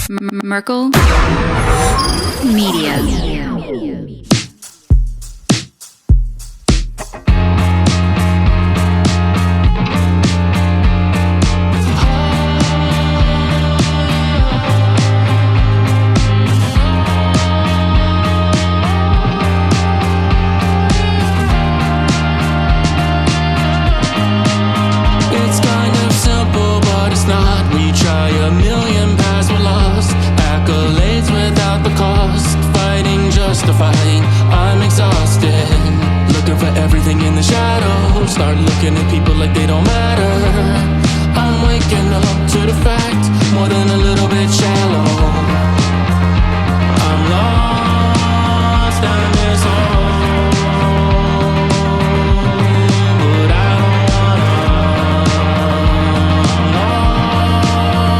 Merkel Media. I'm exhausted, looking for everything in the shadows. Start looking at people like they don't matter. I'm waking up to the fact, more than a little bit shallow. I'm lost in this hole, but I don't wanna. I'm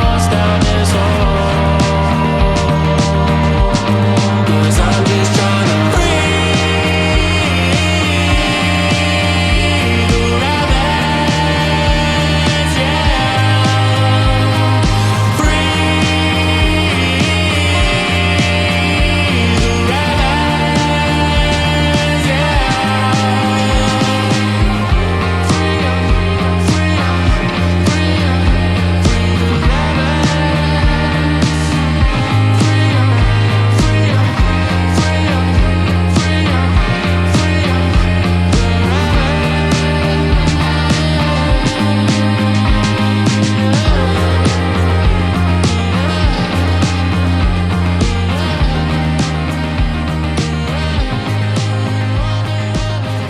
lost in this hole, 'cause I'm just trying to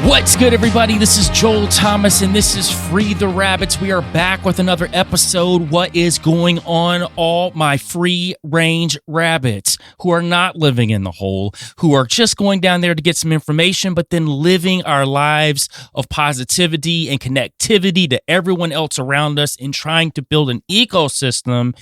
What's good, everybody? This is Joel Thomas, and this is Free the Rabbits. We are back with another episode. What is going on, all my free-range rabbits who are not living in the hole, who are just going down there to get some information, but then living our lives of positivity and connectivity to everyone else around us and trying to build an ecosystem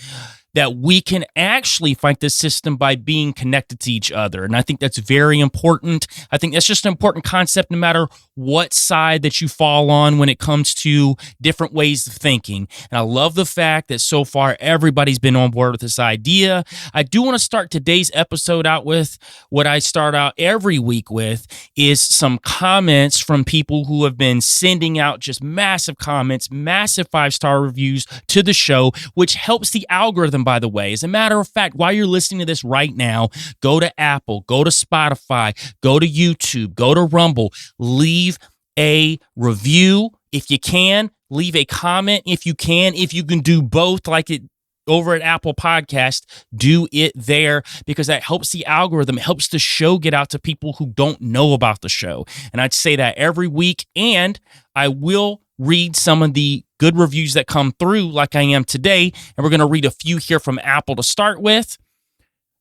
that we can actually fight this system by being connected to each other. And I think that's very important. I think that's just an important concept no matter what side that you fall on when it comes to different ways of thinking. And I love the fact that so far everybody's been on board with this idea. I do want to start today's episode out with what I start out every week with is some comments from people who have been sending out just massive comments, massive 5-star reviews to the show, which helps the algorithm, by the way. As a matter of fact, while you're listening to this right now, go to Apple, go to Spotify, go to YouTube, go to Rumble, leave a review if you can, leave a comment if you can. If you can do both like it over at Apple Podcast, do it there because that helps the algorithm. It helps the show get out to people who don't know about the show. And I'd say that every week, and I will read some of the good reviews that come through like I am today. And we're going to read a few here from Apple to start with.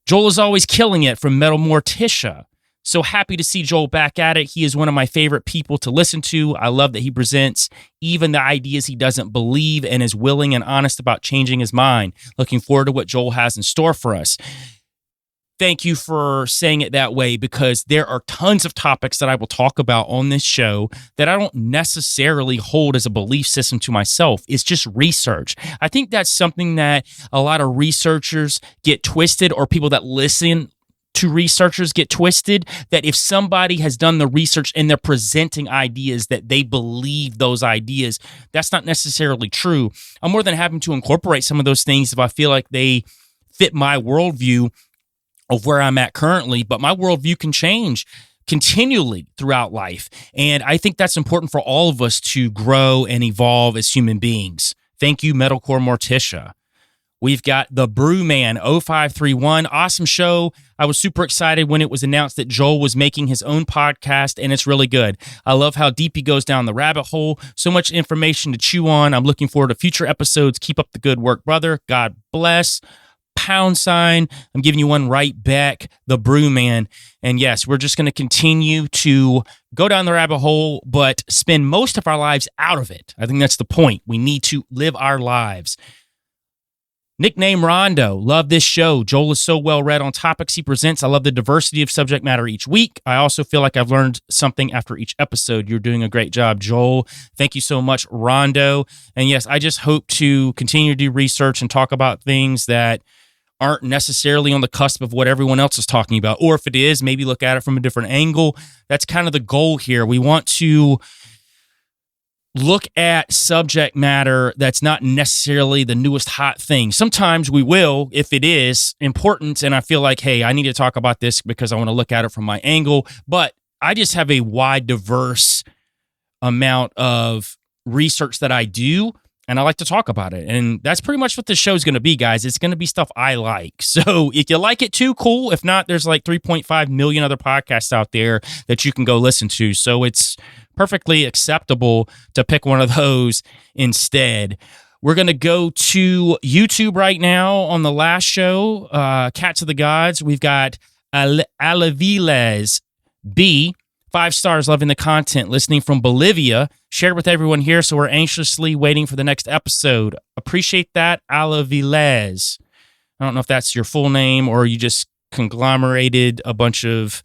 Joel is always killing it from Metal Morticia. So happy to see Joel back at it. He is one of my favorite people to listen to. I love that he presents even the ideas he doesn't believe and is willing and honest about changing his mind. Looking forward to what Joel has in store for us. Thank you for saying it that way because there are tons of topics that I will talk about on this show that I don't necessarily hold as a belief system to myself. It's just research. I think that's something that a lot of researchers get twisted, or people that listen to researchers get twisted, that if somebody has done the research and they're presenting ideas that they believe those ideas, that's not necessarily true. I'm more than happy to incorporate some of those things if I feel like they fit my worldview of where I'm at currently, but my worldview can change continually throughout life. And I think that's important for all of us to grow and evolve as human beings. Thank you, Metalcore Morticia. We've got the Brewman 0531. Awesome show. I was super excited when it was announced that Joel was making his own podcast, and it's really good. I love how deep he goes down the rabbit hole. So much information to chew on. I'm looking forward to future episodes. Keep up the good work, brother. God bless. £. I'm giving you one right back, the Brewman. And yes, we're just going to continue to go down the rabbit hole, but spend most of our lives out of it. I think that's the point. We need to live our lives. Nickname Rondo. Love this show. Joel is so well read on topics he presents. I love the diversity of subject matter each week. I also feel like I've learned something after each episode. You're doing a great job, Joel. Thank you so much, Rondo. And yes, I just hope to continue to do research and talk about things that aren't necessarily on the cusp of what everyone else is talking about. Or if it is, maybe look at it from a different angle. That's kind of the goal here. We want to look at subject matter that's not necessarily the newest hot thing. Sometimes we will, if it is important, and I feel like, hey, I need to talk about this because I want to look at it from my angle. But I just have a wide, diverse amount of research that I do, and I like to talk about it. And that's pretty much what this show is going to be, guys. It's going to be stuff I like. So if you like it too, cool. If not, there's like 3.5 million other podcasts out there that you can go listen to. So it's perfectly acceptable to pick one of those instead. We're going to go to YouTube right now on the last show, Cats of the Gods. We've got Alaviles B, 5 stars, loving the content, listening from Bolivia, shared with everyone here, so we're anxiously waiting for the next episode. Appreciate that, Alaviles. I don't know if that's your full name or you just conglomerated a bunch of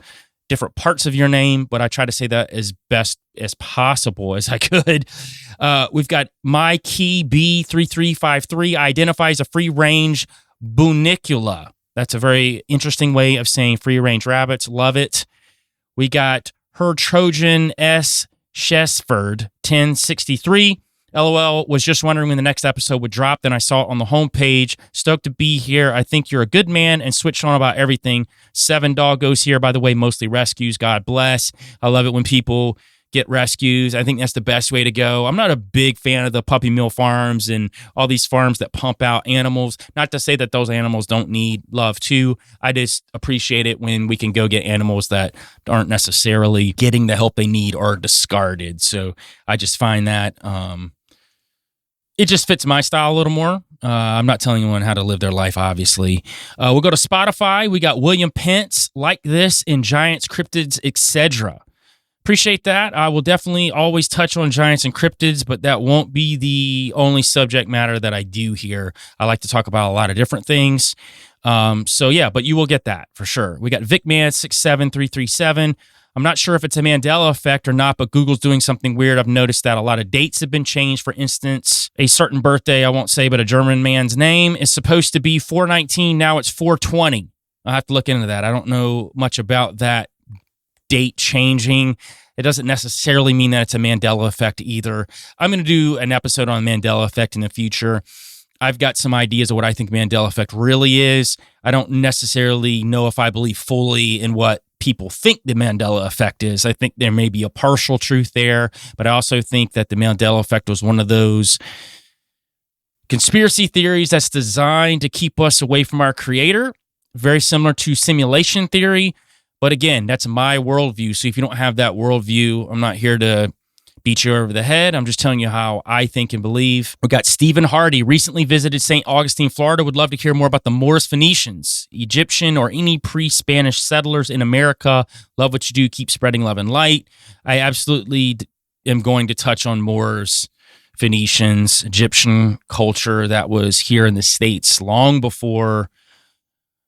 different parts of your name, but I try to say that as best as possible as I could. We've got My Key B3353 identifies a free-range bunicula. That's a very interesting way of saying free-range rabbits. Love it. We got Her Trojan S. Shesford 1063. LOL, was just wondering when the next episode would drop. Then I saw it on the homepage. Stoked to be here. I think you're a good man and switched on about everything. 7 doggos here, by the way, mostly rescues. God bless. I love it when people get rescues. I think that's the best way to go. I'm not a big fan of the puppy mill farms and all these farms that pump out animals. Not to say that those animals don't need love too. I just appreciate it when we can go get animals that aren't necessarily getting the help they need or discarded. So I just find that it just fits my style a little more. I'm not telling anyone how to live their life, obviously. We'll go to Spotify. We got William Pence, Like This, in Giants, Cryptids, etc. Appreciate that. I will definitely always touch on giants and cryptids, but that won't be the only subject matter that I do here. I like to talk about a lot of different things. So yeah, but you will get that for sure. We got VicMan67337. I'm not sure if it's a Mandela effect or not, but Google's doing something weird. I've noticed that a lot of dates have been changed. For instance, a certain birthday, I won't say, but a German man's name is supposed to be 419. Now it's 420. I'll have to look into that. I don't know much about that date changing. It doesn't necessarily mean that it's a Mandela effect either. I'm going to do an episode on Mandela effect in the future. I've got some ideas of what I think Mandela effect really is. I don't necessarily know if I believe fully in what people think the Mandela effect is. I think there may be a partial truth there, but I also think that the Mandela effect was one of those conspiracy theories that's designed to keep us away from our creator, very similar to simulation theory. But again, that's my worldview. So if you don't have that worldview, I'm not here to beat you over the head. I'm just telling you how I think and believe. We got Stephen Hardy, recently visited St. Augustine, Florida. Would love to hear more about the Moors, Phoenicians, Egyptian, or any pre-Spanish settlers in America. Love what you do. Keep spreading love and light. I absolutely am going to touch on Moors, Phoenicians, Egyptian culture that was here in the States long before,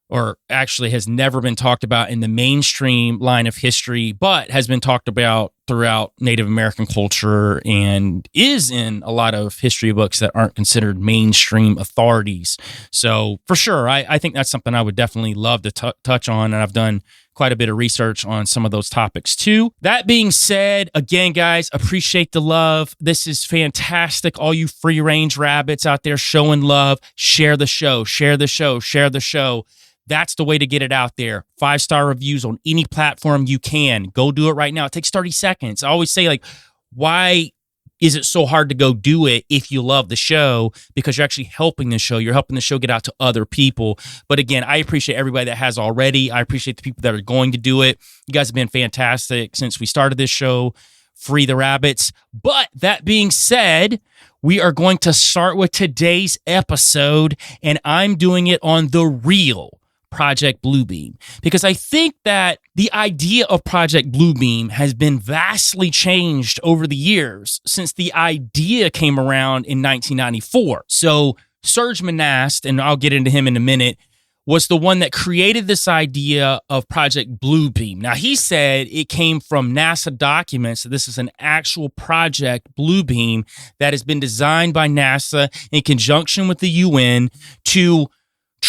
or actually has never been talked about in the mainstream line of history, but has been talked about throughout Native American culture and is in a lot of history books that aren't considered mainstream authorities. So for sure, I think that's something I would definitely love to touch on, and I've done quite a bit of research on some of those topics too. That being said, again, guys, appreciate the love. This is fantastic. All you free range rabbits out there showing love, share the show, share the show, share the show. That's the way to get it out there. 5-star reviews on any platform you can. Go do it right now. It takes 30 seconds. I always say, like, why is it so hard to go do it if you love the show? Because you're actually helping the show. You're helping the show get out to other people. But again, I appreciate everybody that has already. I appreciate the people that are going to do it. You guys have been fantastic since we started this show. Free the rabbits. But that being said, we are going to start with today's episode, and I'm doing it on the real Project Bluebeam, because I think that the idea of Project Bluebeam has been vastly changed over the years since the idea came around in 1994. So Serge Monast, and I'll get into him in a minute, was the one that created this idea of Project Bluebeam. Now, he said it came from NASA documents. So this is an actual Project Bluebeam that has been designed by NASA in conjunction with the UN to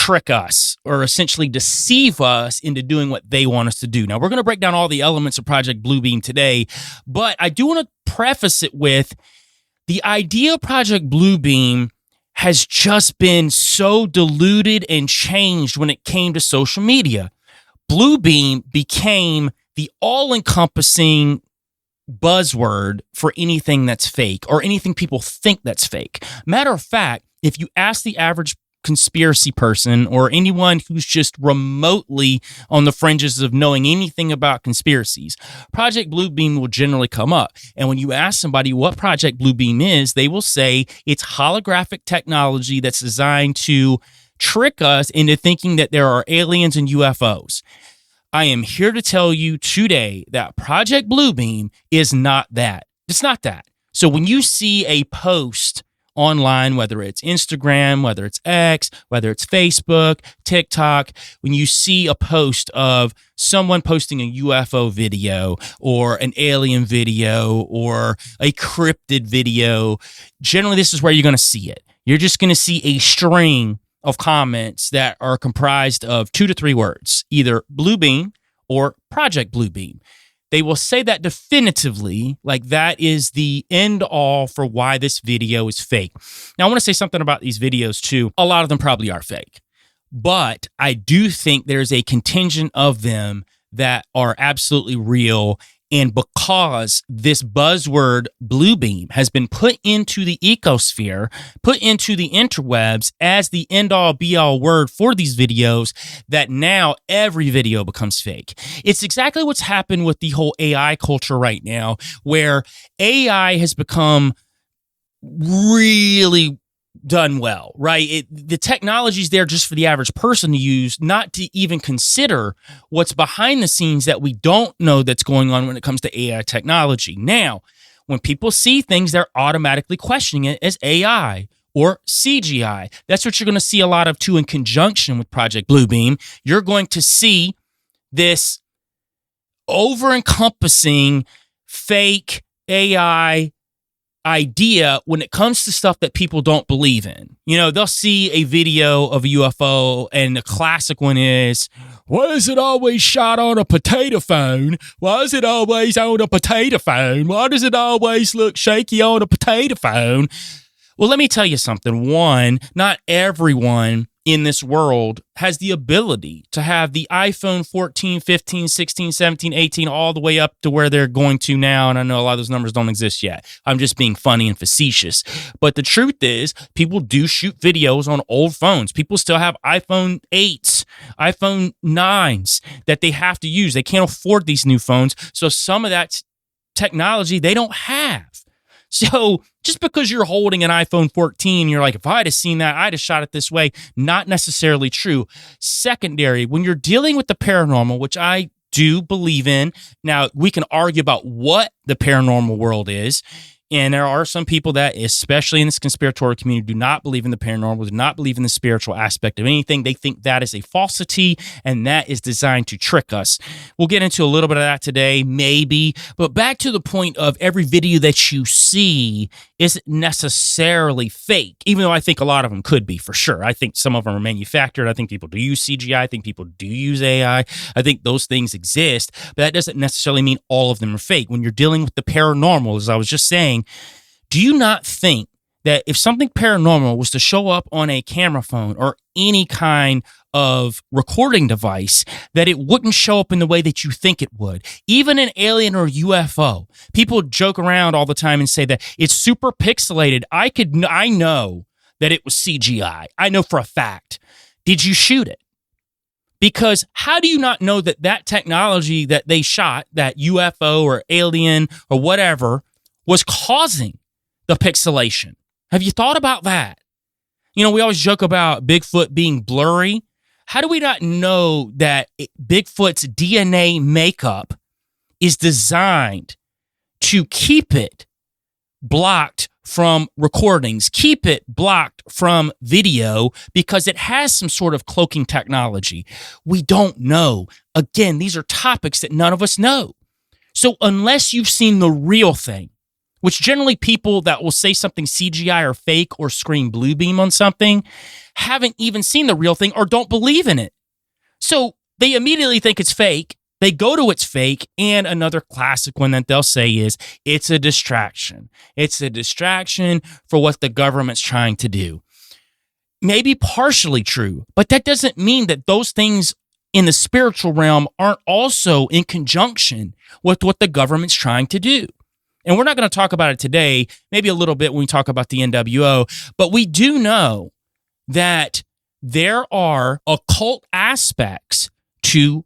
trick us or essentially deceive us into doing what they want us to do. Now, we're going to break down all the elements of Project Bluebeam today, but I do want to preface it with the idea of Project Bluebeam has just been so diluted and changed when it came to social media. Bluebeam became the all-encompassing buzzword for anything that's fake or anything people think that's fake. Matter of fact, if you ask the average conspiracy person or anyone who's just remotely on the fringes of knowing anything about conspiracies, Project Bluebeam will generally come up. And when you ask somebody what Project Bluebeam is, they will say it's holographic technology that's designed to trick us into thinking that there are aliens and UFOs. I am here to tell you today that Project Bluebeam is not that. It's not that. So when you see a post online, whether it's Instagram, whether it's X, whether it's Facebook, TikTok, when you see a post of someone posting a UFO video or an alien video or a cryptid video, generally this is where you're going to see it. You're just going to see a string of comments that are comprised of 2 to 3 words, either Bluebeam or Project Bluebeam. They will say that definitively, like that is the end all for why this video is fake. Now, I want to say something about these videos too. A lot of them probably are fake, but I do think there's a contingent of them that are absolutely real. And because this buzzword Bluebeam has been put into the ecosphere, put into the interwebs as the end-all be-all word for these videos, that now every video becomes fake. It's exactly what's happened with the whole AI culture right now, where AI has become really done well, right? The technology's there just for the average person to use, not to even consider what's behind the scenes that we don't know that's going on when it comes to AI technology. Now, when people see things, they're automatically questioning it as AI or CGI. That's what you're going to see a lot of too in conjunction with Project Bluebeam. You're going to see this over-encompassing fake AI idea when it comes to stuff that people don't believe in. You know, they'll see a video of a UFO and the classic one is, why is it always shot on a potato phone? Why is it always on a potato phone? Why does it always look shaky on a potato phone? Well, let me tell you something. One, not everyone in this world has the ability to have the iPhone 14, 15, 16, 17, 18, all the way up to where they're going to now. And I know a lot of those numbers don't exist yet. I'm just being funny and facetious. But the truth is, people do shoot videos on old phones. People still have iPhone 8s, iPhone 9s that they have to use. They can't afford these new phones. So some of that technology they don't have. So just because you're holding an iPhone 14, you're like, if I'd have seen that, I'd have shot it this way. Not necessarily true. Secondary, when you're dealing with the paranormal, which I do believe in. Now, we can argue about what the paranormal world is. And there are some people that, especially in this conspiratorial community, do not believe in the paranormal, do not believe in the spiritual aspect of anything. They think that is a falsity and that is designed to trick us. We'll get into a little bit of that today, maybe. But back to the point of every video that you see isn't necessarily fake, even though I think a lot of them could be for sure. I think some of them are manufactured. I think people do use CGI. I think people do use AI. I think those things exist, but that doesn't necessarily mean all of them are fake. When you're dealing with the paranormal, as I was just saying, do you not think that if something paranormal was to show up on a camera phone or any kind of recording device, that it wouldn't show up in the way that you think it would? Even an alien or UFO, people joke around all the time and say that it's super pixelated. I know that it was CGI. I know for a fact. Did you shoot it? Because how do you not know that that technology that they shot, that UFO or alien or whatever, was causing the pixelation? Have you thought about that? You know, we always joke about Bigfoot being blurry. How do we not know that Bigfoot's DNA makeup is designed to keep it blocked from recordings, keep it blocked from video, because it has some sort of cloaking technology? We don't know. Again, these are topics that none of us know. So unless you've seen the real thing, which generally people that will say something CGI or fake or scream blue beam on something haven't even seen the real thing or don't believe in it. So they immediately think it's fake. They go to it's fake. And another classic one that they'll say is it's a distraction. It's a distraction for what the government's trying to do. Maybe partially true, but that doesn't mean that those things in the spiritual realm aren't also in conjunction with what the government's trying to do. And we're not going to talk about it today, maybe a little bit when we talk about the NWO, but we do know that there are occult aspects to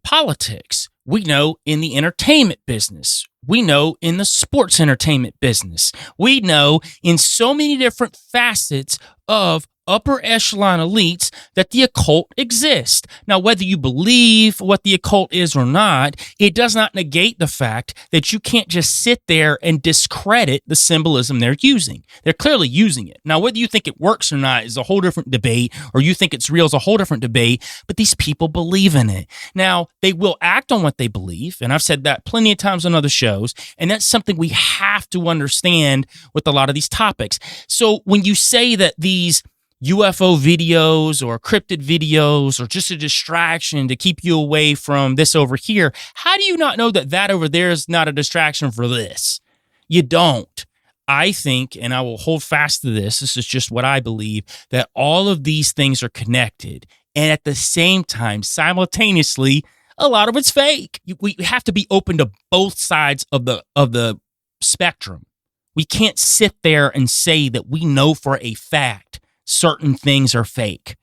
politics. We know in the entertainment business. We know in the sports entertainment business. We know in so many different facets of upper echelon elites that the occult exists. Now, whether you believe what the occult is or not, it does not negate the fact that you can't just sit there and discredit the symbolism they're using. They're clearly using it. Now, whether you think it works or not is a whole different debate, or you think it's real is a whole different debate, but these people believe in it. Now, they will act on what they believe, and I've said that plenty of times on other shows, and that's something we have to understand with a lot of these topics. So when you say that these UFO videos or cryptid videos or just a distraction to keep you away from this over here, how do you not know that that over there is not a distraction for this? You don't. I think, and I will hold fast to this is just what I believe, that all of these things are connected. And at the same time, simultaneously, a lot of it's fake. We have to be open to both sides of the spectrum. We can't sit there and say that we know for a fact certain things are fake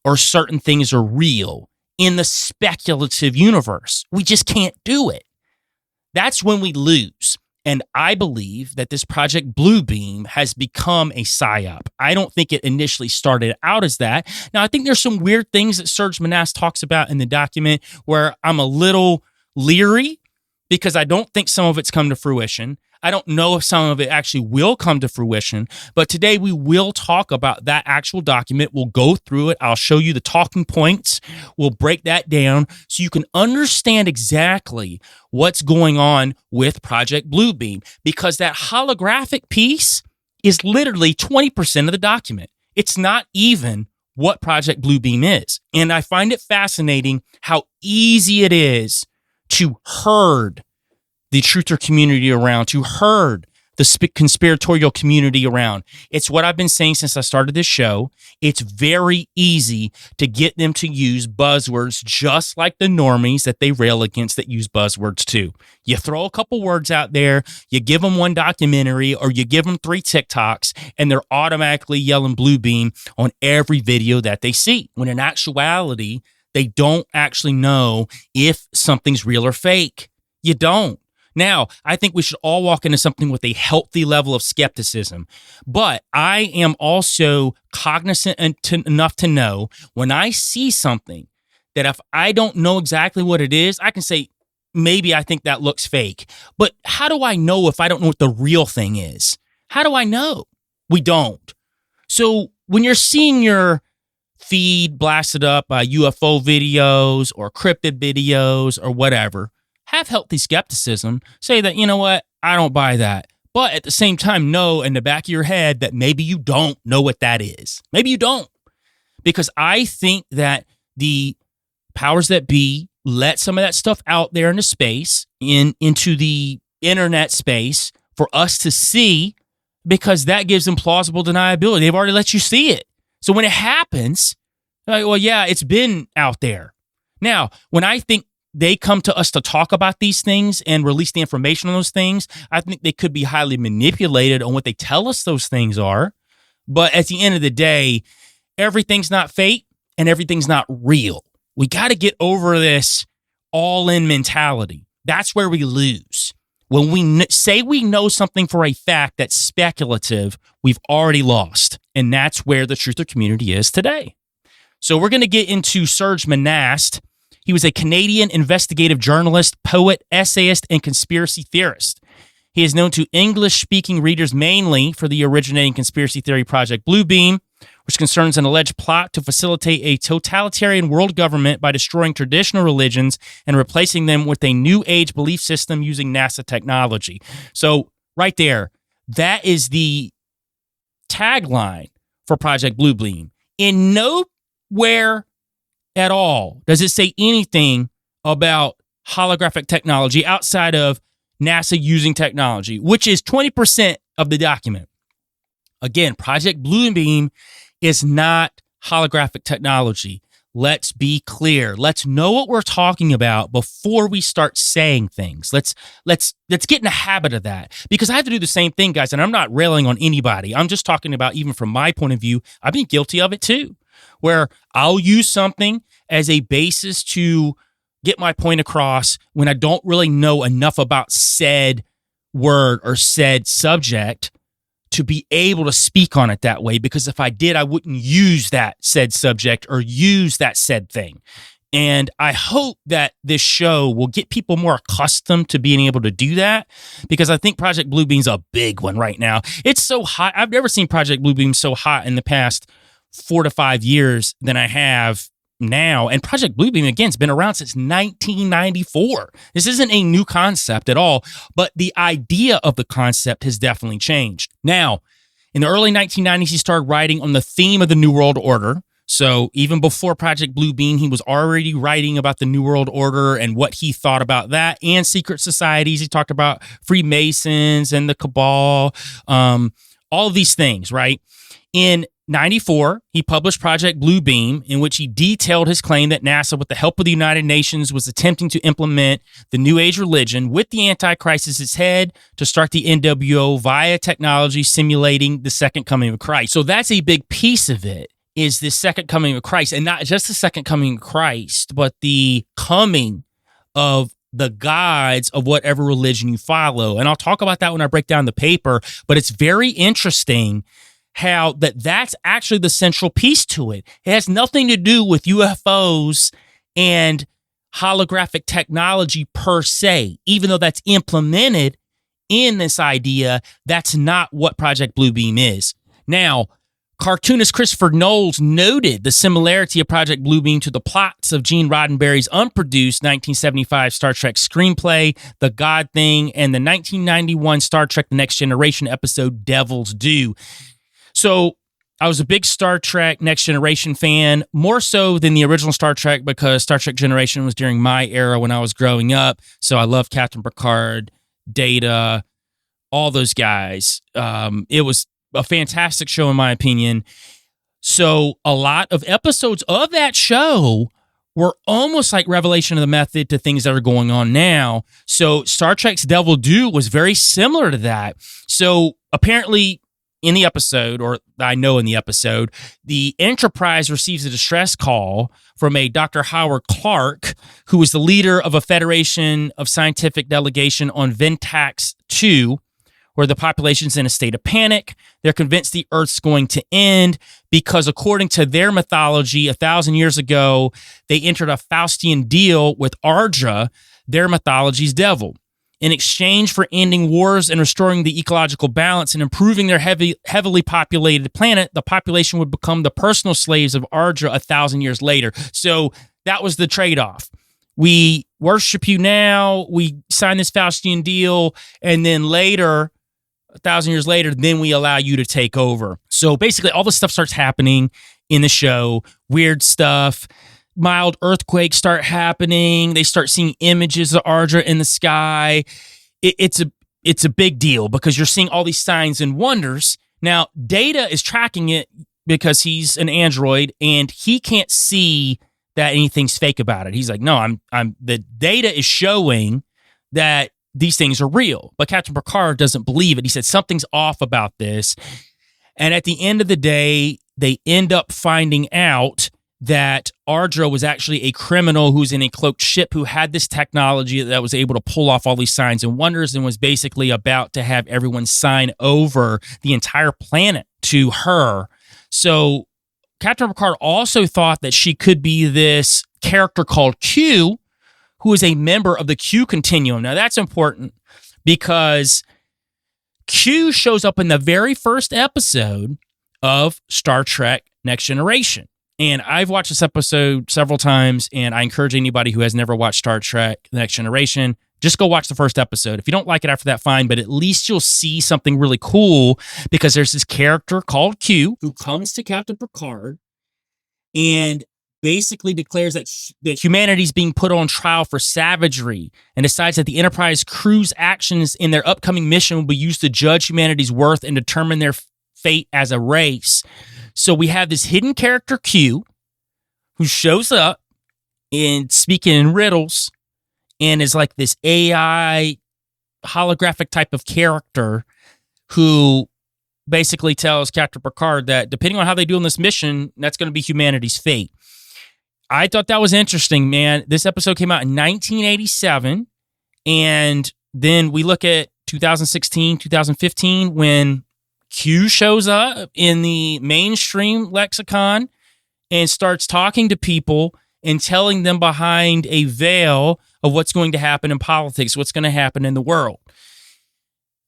or certain things are real in the speculative universe. We just can't do it. That's when we lose. And I believe that this Project Bluebeam has become a psyop. I don't think it initially started out as that. Now, I think there's some weird things that Serge Monast talks about in the document where I'm a little leery because I don't think some of it's come to fruition. I don't know if some of it actually will come to fruition, but today we will talk about that actual document. We'll go through it. I'll show you the talking points. We'll break that down so you can understand exactly what's going on with Project Bluebeam, because that holographic piece is literally 20% of the document. It's not even what Project Bluebeam is. And I find it fascinating how easy it is to herd the truther community around, to herd the conspiratorial community around. It's what I've been saying since I started this show. It's very easy to get them to use buzzwords just like the normies that they rail against that use buzzwords too. You throw a couple words out there, you give them one documentary, or you give them 3 TikToks, and they're automatically yelling Bluebeam on every video that they see. When in actuality, they don't actually know if something's real or fake. You don't. Now, I think we should all walk into something with a healthy level of skepticism, but I am also cognizant enough to know when I see something that if I don't know exactly what it is, I can say, maybe I think that looks fake. But how do I know if I don't know what the real thing is? How do I know? We don't. So when you're seeing your feed blasted up by UFO videos or cryptid videos or whatever, have healthy skepticism. Say that, you know what, I don't buy that. But at the same time, know in the back of your head that maybe you don't know what that is. Maybe you don't. Because I think that the powers that be let some of that stuff out there into space, into the internet space for us to see, because that gives them plausible deniability. They've already let you see it. So when it happens, like, well, yeah, it's been out there. Now, when I think they come to us to talk about these things and release the information on those things, I think they could be highly manipulated on what they tell us those things are. But at the end of the day, everything's not fake and everything's not real. We got to get over this all-in mentality. That's where we lose. When we say we know something for a fact that's speculative, we've already lost. And that's where the truther community is today. So we're going to get into Serge Monast. He was a Canadian investigative journalist, poet, essayist, and conspiracy theorist. He is known to English-speaking readers mainly for the originating conspiracy theory Project Bluebeam, which concerns an alleged plot to facilitate a totalitarian world government by destroying traditional religions and replacing them with a new age belief system using NASA technology. So right there. That is the tagline for Project Bluebeam. In nowhere at all does it say anything about holographic technology outside of NASA using technology, which is 20% of the document. Again, Project Bluebeam is not holographic technology. Let's be clear. Let's know what we're talking about before we start saying things. Let's get in the habit of that, because I have to do the same thing, guys, and I'm not railing on anybody. I'm just talking about, even from my point of view, I've been guilty of it too, where I'll use something as a basis to get my point across when I don't really know enough about said word or said subject to be able to speak on it that way, because if I did, I wouldn't use that said subject or use that said thing. And I hope that this show will get people more accustomed to being able to do that, because I think Project Bluebeam's a big one right now. It's so hot. I've never seen Project Bluebeam so hot in the past 4 to 5 years than I have now. And Project Bluebeam, again, has been around since 1994. This isn't a new concept at all, but the idea of the concept has definitely changed. Now, in the early 1990s, he started writing on the theme of the New World Order. So even before Project Bluebeam, he was already writing about the New World Order and what he thought about that, and secret societies. He talked about Freemasons and the Cabal, all of these things, right? In 94, he published Project Bluebeam, in which he detailed his claim that NASA, with the help of the United Nations, was attempting to implement the New Age religion with the Antichrist as its head to start the NWO via technology simulating the second coming of Christ. So that's a big piece of it, is the second coming of Christ, and not just the second coming of Christ, but the coming of the guides of whatever religion you follow. And I'll talk about that when I break down the paper, but it's very interesting how that's actually the central piece to it. It has nothing to do with UFOs and holographic technology per se. Even though that's implemented in this idea, that's not what Project Bluebeam is. Now, cartoonist Christopher Knowles noted the similarity of Project Bluebeam to the plots of Gene Roddenberry's unproduced 1975 Star Trek screenplay, The God Thing, and the 1991 Star Trek The Next Generation episode, Devil's Due. So I was a big Star Trek Next Generation fan, more so than the original Star Trek, because Star Trek Generation was during my era when I was growing up. So I love Captain Picard, Data, all those guys. It was a fantastic show, in my opinion. So a lot of episodes of that show were almost like revelation of the method to things that are going on now. So Star Trek's Devil Due was very similar to that. So apparently, in the episode, or I know in the episode, the Enterprise receives a distress call from a Dr. Howard Clark, who was the leader of a Federation of Scientific delegation on Ventax 2, where the population's in a state of panic. They're convinced the Earth's going to end because, according to their mythology, 1,000 years ago, they entered a Faustian deal with Ardra, their mythology's devil. In exchange for ending wars and restoring the ecological balance and improving their heavily populated planet, the population would become the personal slaves of Ardra 1,000 years later. So that was the trade-off. We worship you now, we sign this Faustian deal, and then later, 1,000 years later, then we allow you to take over. So basically, all this stuff starts happening in the show, weird stuff. Mild earthquakes start happening. They start seeing images of Ardra in the sky. It's a big deal because you're seeing all these signs and wonders. Now, Data is tracking it because he's an android and he can't see that anything's fake about it. He's like, no, the data is showing that these things are real. But Captain Picard doesn't believe it. He said something's off about this. And at the end of the day, they end up finding out that Ardra was actually a criminal who's in a cloaked ship who had this technology that was able to pull off all these signs and wonders and was basically about to have everyone sign over the entire planet to her. So Captain Picard also thought that she could be this character called Q, who is a member of the Q Continuum. Now that's important because Q shows up in the very first episode of Star Trek Next Generation. And I've watched this episode several times, and I encourage anybody who has never watched Star Trek The Next Generation, Just go watch the first episode. If you don't like it after that, fine, but at least you'll see something really cool because there's this character called Q who comes to Captain Picard and basically declares that humanity's being put on trial for savagery and decides that the Enterprise crew's actions in their upcoming mission will be used to judge humanity's worth and determine their fate as a race. So we have this hidden character Q who shows up and speaking in riddles and is like this AI holographic type of character who basically tells Captain Picard that depending on how they do on this mission, that's going to be humanity's fate. I thought that was interesting, man. This episode came out in 1987, and then we look at 2016, 2015, when Q shows up in the mainstream lexicon and starts talking to people and telling them behind a veil of what's going to happen in politics, what's going to happen in the world.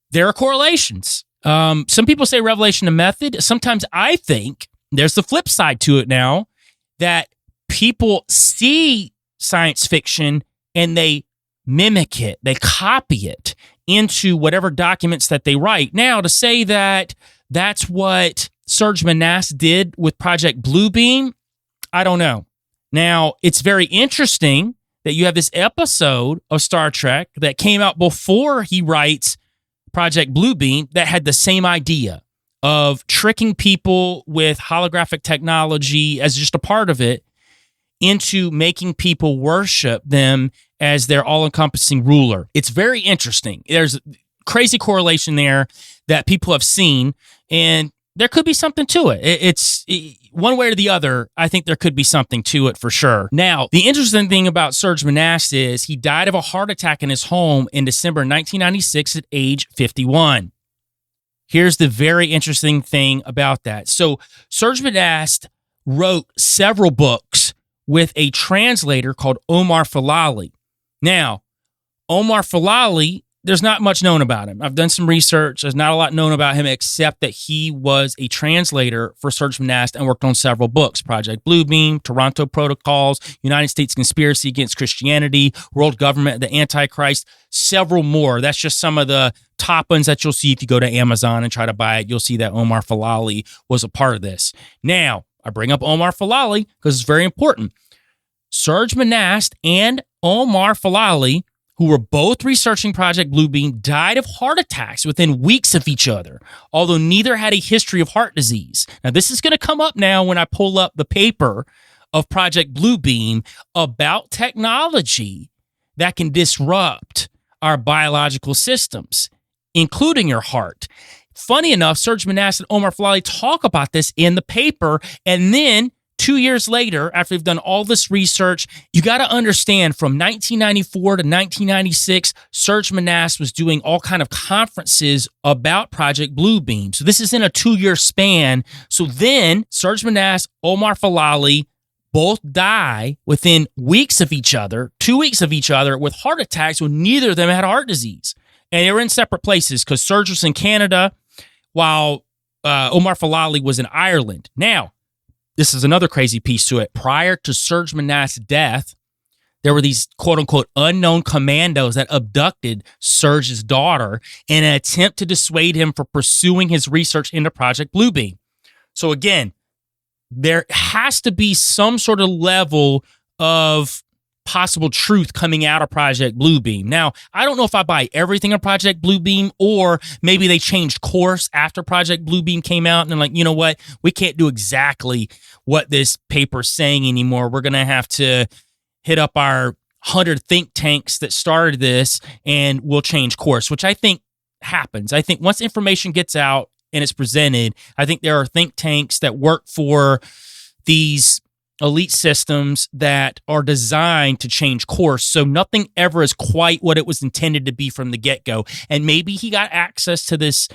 There are correlations. Some people say revelation of method. Sometimes I think there's the flip side to it now, that people see science fiction and they mimic it, they copy it into whatever documents that they write. Now, to say that that's what Serge Monast did with Project Bluebeam, I don't know. Now, it's very interesting that you have this episode of Star Trek that came out before he writes Project Bluebeam that had the same idea of tricking people with holographic technology as just a part of it into making people worship them as their all-encompassing ruler. It's very interesting. There's a crazy correlation there that people have seen, and there could be something to it. It's one way or the other, I think there could be something to it for sure. Now, the interesting thing about Serge Monast is he died of a heart attack in his home in December 1996 at age 51. Here's the very interesting thing about that. So Serge Monast wrote several books with a translator called Omar Filali. Now, Omar Filali, there's not much known about him. I've done some research. There's not a lot known about him except that he was a translator for Serge Monast and worked on several books: Project Bluebeam, Toronto Protocols, United States Conspiracy Against Christianity, World Government, the Antichrist, several more. That's just some of the top ones that you'll see if you go to Amazon and try to buy it. You'll see that Omar Filali was a part of this. Now, I bring up Omar Filali because it's very important. Serge Monast and Omar Filali, who were both researching Project Bluebeam, died of heart attacks within weeks of each other, although neither had a history of heart disease. Now, this is going to come up now when I pull up the paper of Project Bluebeam about technology that can disrupt our biological systems, including your heart. Funny enough, Serge Monast and Omar Filali talk about this in the paper, and then 2 years later, after they've done all this research, you got to understand from 1994 to 1996, Serge Monast was doing all kind of conferences about Project Bluebeam. So this is in a 2-year span. So then Serge Monast, Omar Filali both die within weeks of each other, 2 weeks of each other, with heart attacks when neither of them had heart disease. And they were in separate places because Serge was in Canada while Omar Filali was in Ireland. Now, this is another crazy piece to it. Prior to Serge Monast's death, there were these quote-unquote unknown commandos that abducted Serge's daughter in an attempt to dissuade him from pursuing his research into Project Bluebeam. So again, there has to be some sort of level of possible truth coming out of Project Bluebeam. Now, I don't know if I buy everything on Project Bluebeam, or maybe they changed course after Project Bluebeam came out and they're like, you know what? We can't do exactly what this paper's saying anymore. We're going to have to hit up our 100 think tanks that started this and we'll change course, which I think happens. I think once information gets out and it's presented, I think there are think tanks that work for these elite systems that are designed to change course. So nothing ever is quite what it was intended to be from the get-go. And maybe he got access to this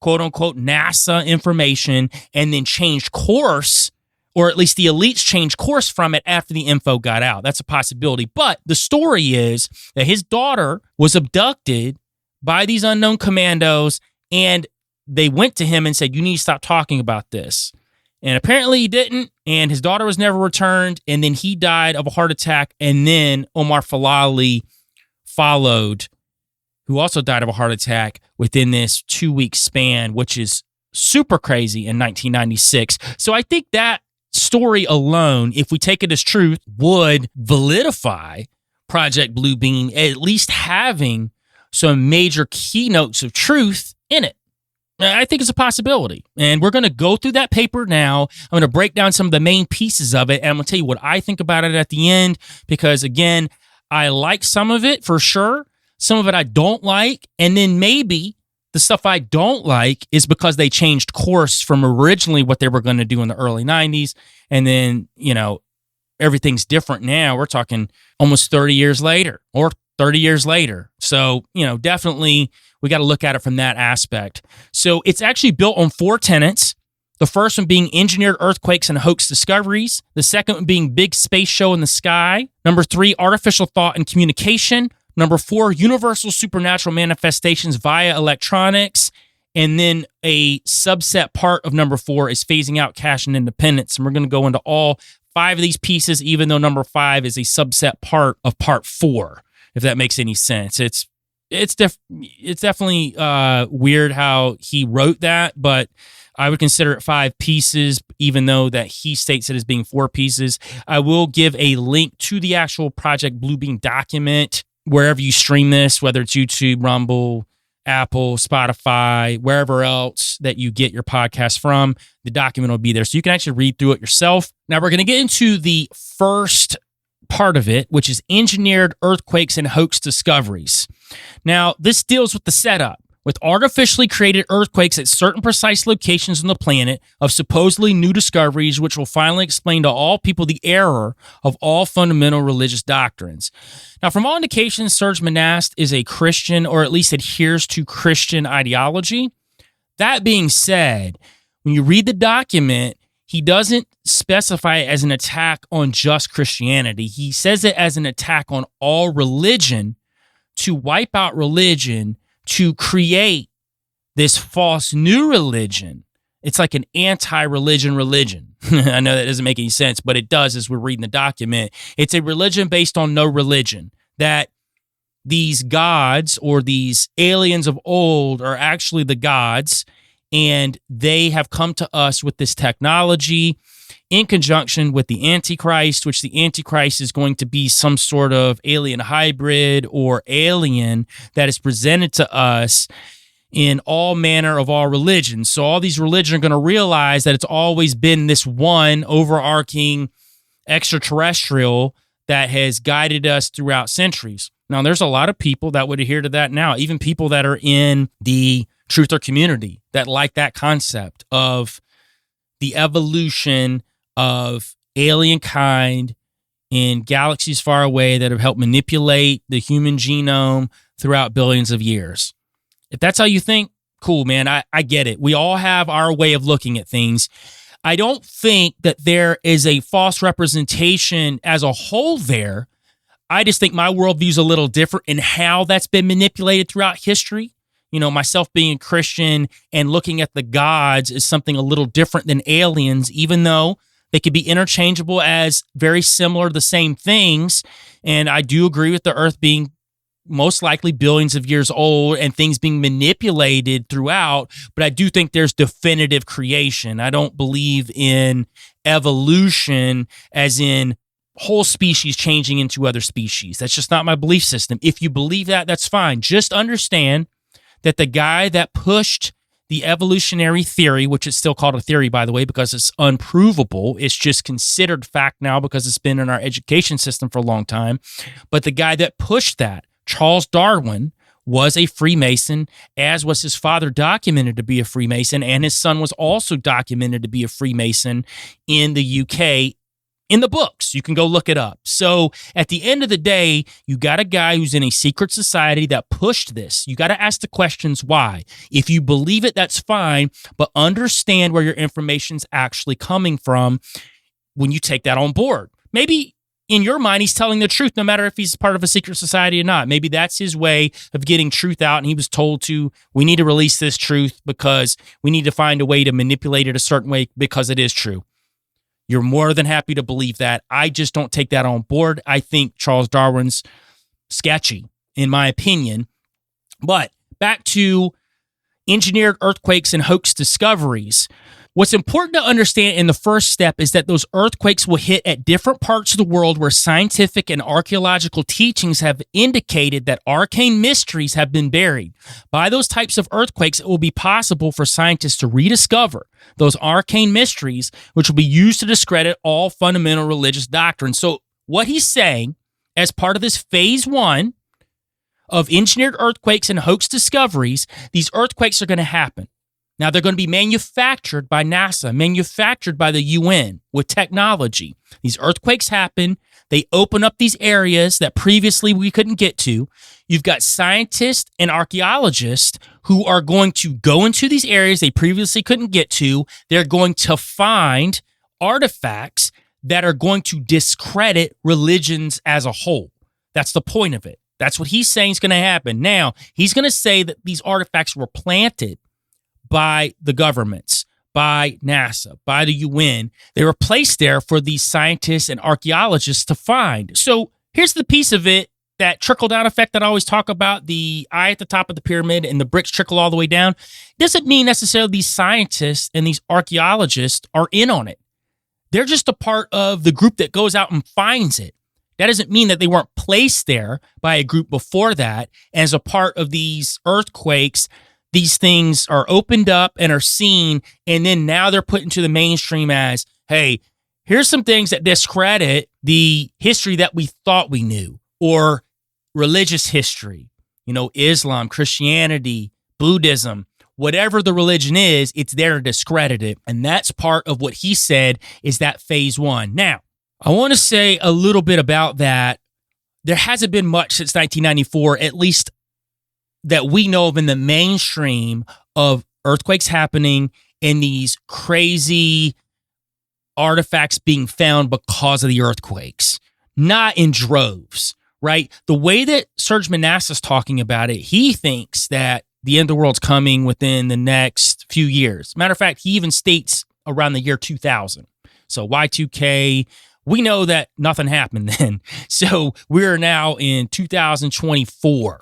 quote-unquote NASA information and then changed course, or at least the elites changed course from it after the info got out. That's a possibility. But the story is that his daughter was abducted by these unknown commandos, and they went to him and said, you need to stop talking about this. And apparently he didn't, and his daughter was never returned, and then he died of a heart attack, and then Omar Filali followed, who also died of a heart attack within this 2-week span, which is super crazy in 1996. So I think that story alone, if we take it as truth, would validify Project Bluebeam, at least having some major keynotes of truth in it. I think it's a possibility. And we're going to go through that paper now. I'm going to break down some of the main pieces of it, and I'm going to tell you what I think about it at the end, because, again, I like some of it for sure. Some of it I don't like. And then maybe the stuff I don't like is because they changed course from originally what they were going to do in the early 90s. And then, everything's different now. We're talking almost 30 years later or 30 years later. So, definitely we got to look at it from that aspect. So it's actually built on 4 tenets. The first one being engineered earthquakes and hoax discoveries. The second one being big space show in the sky. Number 3, artificial thought and communication. Number 4, universal supernatural manifestations via electronics. And then a subset part of number 4 is phasing out cash and independence. And we're going to go into all 5 of these pieces, even though number 5 is a subset part of part 4, if that makes any sense. It's definitely weird how he wrote that, but I would consider it 5 pieces, even though that he states it as being 4 pieces. I will give a link to the actual Project Bluebeam document wherever you stream this, whether it's YouTube, Rumble, Apple, Spotify, wherever else that you get your podcast from. The document will be there, so you can actually read through it yourself. Now, we're going to get into the first part of it, which is engineered earthquakes and hoax discoveries. Now, this deals with the setup, with artificially created earthquakes at certain precise locations on the planet of supposedly new discoveries, which will finally explain to all people the error of all fundamental religious doctrines. Now, from all indications, Serge Monast is a Christian, or at least adheres to Christian ideology. That being said, when you read the document, he doesn't specify it as an attack on just Christianity. He says it as an attack on all religion, to wipe out religion, to create this false new religion. It's like an anti-religion religion. I know that doesn't make any sense, but it does as we're reading the document. It's a religion based on no religion, that these gods or these aliens of old are actually the gods, and they have come to us with this technology in conjunction with the Antichrist, which the Antichrist is going to be some sort of alien hybrid or alien that is presented to us in all manner of all religions. So all these religions are going to realize that it's always been this one overarching extraterrestrial that has guided us throughout centuries. Now, there's a lot of people that would adhere to that now, even people that are in the truther community that like that concept of the evolution of alien kind in galaxies far away that have helped manipulate the human genome throughout billions of years. If that's how you think, cool, man. I get it. We all have our way of looking at things. I don't think that there is a false representation as a whole there. I just think my worldview is a little different in how that's been manipulated throughout history. Myself being a Christian and looking at the gods is something a little different than aliens, even though they could be interchangeable as very similar, the same things. And I do agree with the Earth being most likely billions of years old and things being manipulated throughout. But I do think there's definitive creation. I don't believe in evolution as in whole species changing into other species. That's just not my belief system. If you believe that, that's fine. Just understand that the guy that pushed the evolutionary theory, which is still called a theory, by the way, because it's unprovable, it's just considered fact now because it's been in our education system for a long time. But the guy that pushed that, Charles Darwin, was a Freemason, as was his father documented to be a Freemason, and his son was also documented to be a Freemason in the UK. In the books, you can go look it up. So at the end of the day, you got a guy who's in a secret society that pushed this. You got to ask the questions why. If you believe it, that's fine, but understand where your information's actually coming from when you take that on board. Maybe in your mind, he's telling the truth, no matter if he's part of a secret society or not. Maybe that's his way of getting truth out, and he was told we need to release this truth because we need to find a way to manipulate it a certain way because it is true. You're more than happy to believe that. I just don't take that on board. I think Charles Darwin's sketchy. in my opinion. But back to engineered earthquakes and hoax discoveries. What's important to understand in the first step is that those earthquakes will hit at different parts of the world where scientific and archaeological teachings have indicated that arcane mysteries have been buried. By those types of earthquakes, it will be possible for scientists to rediscover those arcane mysteries, which will be used to discredit all fundamental religious doctrines. So what he's saying, as part of this phase 1 of engineered earthquakes and hoax discoveries, these earthquakes are going to happen. Now, they're going to be manufactured by NASA, manufactured by the UN with technology. These earthquakes happen. They open up these areas that previously we couldn't get to. You've got scientists and archaeologists who are going to go into these areas they previously couldn't get to. They're going to find artifacts that are going to discredit religions as a whole. That's the point of it. That's what he's saying is going to happen. Now, he's going to say that these artifacts were planted by the governments, by NASA, by the UN. They were placed there for these scientists and archaeologists to find. So here's the piece of it, that trickle-down effect that I always talk about, the eye at the top of the pyramid and the bricks trickle all the way down. Doesn't mean necessarily these scientists and these archaeologists are in on it. They're just a part of the group that goes out and finds it. That doesn't mean that they weren't placed there by a group before that. As a part of these earthquakes, these things are opened up and are seen, and then now they're put into the mainstream as, hey, here's some things that discredit the history that we thought we knew, or religious history, Islam, Christianity, Buddhism, whatever the religion is, it's there to discredit it. And that's part of what he said is that phase 1. Now, I want to say a little bit about that. There hasn't been much since 1994, at least that we know of in the mainstream, of earthquakes happening and these crazy artifacts being found because of the earthquakes, not in droves, right? The way that Serge Monast is talking about it, he thinks that the end of the world's coming within the next few years. Matter of fact, he even states around the year 2000. So Y2K, we know that nothing happened then. So we're now in 2024.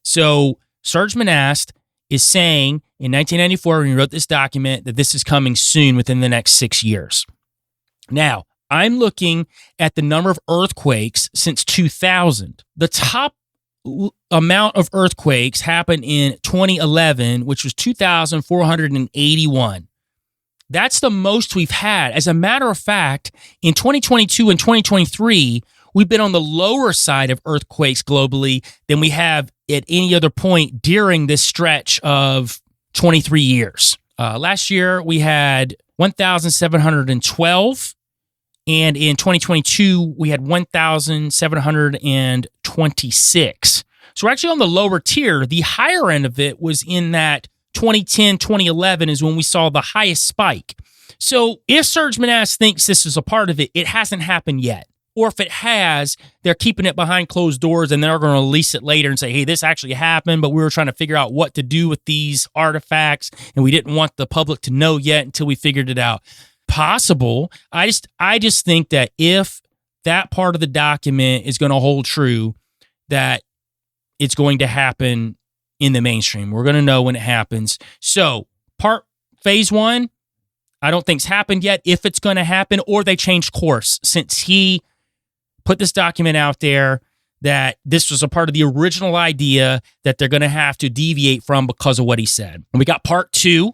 So Serge Monast is saying in 1994, when he wrote this document, that this is coming soon within the next 6 years. Now, I'm looking at the number of earthquakes since 2000. The top amount of earthquakes happened in 2011, which was 2,481. That's the most we've had. As a matter of fact, in 2022 and 2023, we've been on the lower side of earthquakes globally than we have at any other point during this stretch of 23 years. Last year, we had 1,712, and in 2022, we had 1,726. So we're actually on the lower tier. The higher end of it was in that 2010, 2011 is when we saw the highest spike. So if Serge Monast thinks this is a part of it, it hasn't happened yet. Or if it has, they're keeping it behind closed doors and they're going to release it later and say, hey, this actually happened, but we were trying to figure out what to do with these artifacts and we didn't want the public to know yet until we figured it out. Possible. I just think that if that part of the document is going to hold true, that it's going to happen in the mainstream. We're going to know when it happens. So phase 1, I don't think's happened yet. If it's going to happen, or they changed course since he put this document out there, that this was a part of the original idea that they're going to have to deviate from because of what he said. And we got part 2,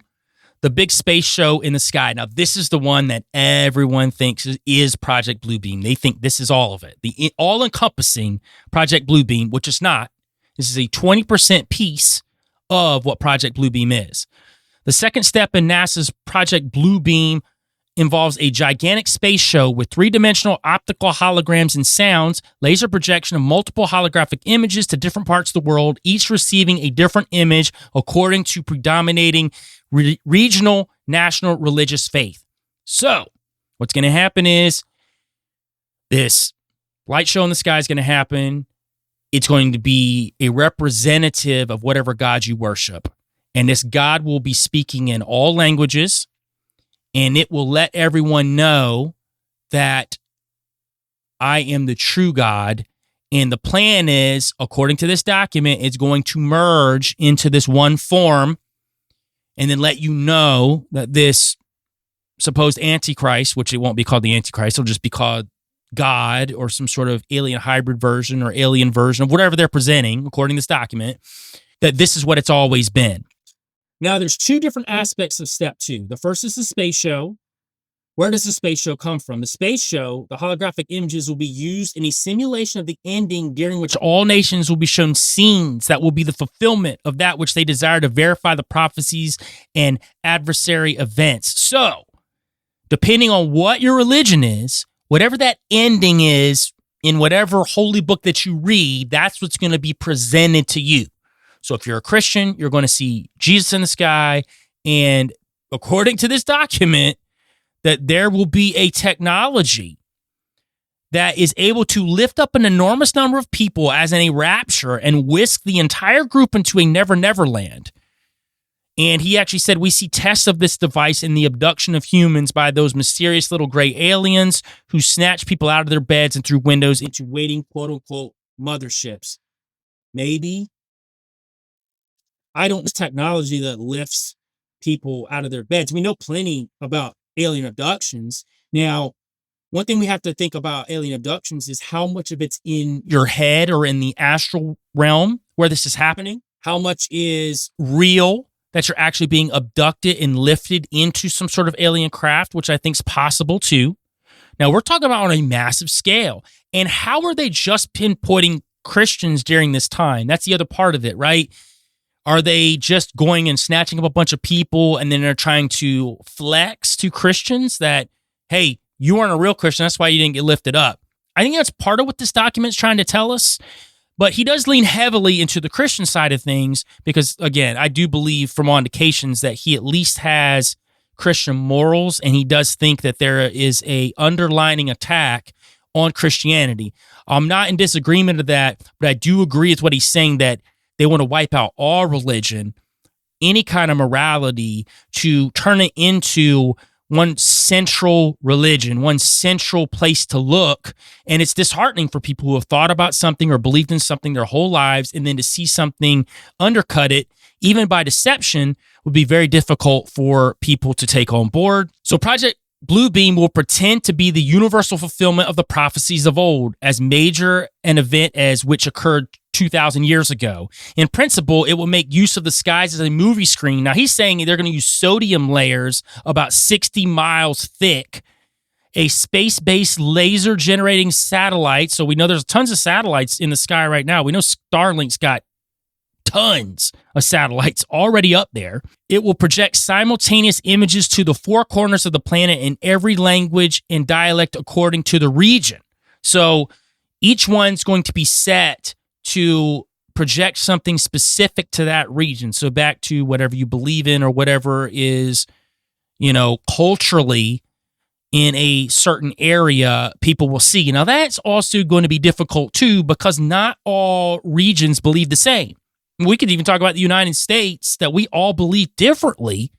the big space show in the sky. Now, this is the one that everyone thinks is Project Bluebeam. They think this is all of it, the all-encompassing Project Bluebeam, which is not. This is a 20% piece of what Project Bluebeam is. The second step in NASA's Project Bluebeam involves a gigantic space show with 3-dimensional optical holograms and sounds, laser projection of multiple holographic images to different parts of the world, each receiving a different image according to predominating regional, national religious faith. So, what's going to happen is this light show in the sky is going to happen. It's going to be a representative of whatever God you worship. And this God will be speaking in all languages, and it will let everyone know that I am the true God, And the plan is, according to this document, it's going to merge into this one form and then let you know that this supposed Antichrist, which it won't be called the Antichrist, it'll just be called God or some sort of alien hybrid version or alien version of whatever they're presenting, according to this document, that this is what it's always been. Now, there's two different aspects of step 2. The first is the space show. Where does the space show come from? The space show, the holographic images will be used in a simulation of the ending during which all nations will be shown scenes that will be the fulfillment of that which they desire to verify the prophecies and adversary events. So, depending on what your religion is, whatever that ending is in whatever holy book that you read, that's what's going to be presented to you. So if you're a Christian, you're going to see Jesus in the sky. And according to this document, that there will be a technology that is able to lift up an enormous number of people as in a rapture and whisk the entire group into a never, never land. And he actually said, we see tests of this device in the abduction of humans by those mysterious little gray aliens who snatch people out of their beds and through windows into waiting, quote unquote, motherships. Maybe. I don't know technology that lifts people out of their beds. We know plenty about alien abductions. Now, one thing we have to think about alien abductions is how much of it's in your head or in the astral realm where this is happening. How much is real that you're actually being abducted and lifted into some sort of alien craft, which I think is possible too. Now, we're talking about on a massive scale. And how are they just pinpointing Christians during this time? That's the other part of it, right? Are they just going and snatching up a bunch of people and then they're trying to flex to Christians that, hey, you aren't a real Christian, that's why you didn't get lifted up? I think that's part of what this document's trying to tell us. But he does lean heavily into the Christian side of things because, again, I do believe from all indications that he at least has Christian morals, and he does think that there is a underlining attack on Christianity. I'm not in disagreement with that, but I do agree with what he's saying, that they want to wipe out all religion, any kind of morality, to turn it into one central religion, one central place to look. And it's disheartening for people who have thought about something or believed in something their whole lives, and then to see something undercut it, even by deception, would be very difficult for people to take on board. So Project Bluebeam will pretend to be the universal fulfillment of the prophecies of old, as major an event as which occurred 2,000 years ago. In principle, it will make use of the skies as a movie screen. Now, he's saying they're going to use sodium layers about 60 miles thick, a space-based laser-generating satellite. So we know there's tons of satellites in the sky right now. We know Starlink's got tons of satellites already up there. It will project simultaneous images to the four corners of the planet in every language and dialect according to the region. So each one's going to be set to project something specific to that region. So back to whatever you believe in or whatever is, culturally in a certain area, people will see. Now, that's also going to be difficult too, because not all regions believe the same. We could even talk about the United States, that we all believe differently.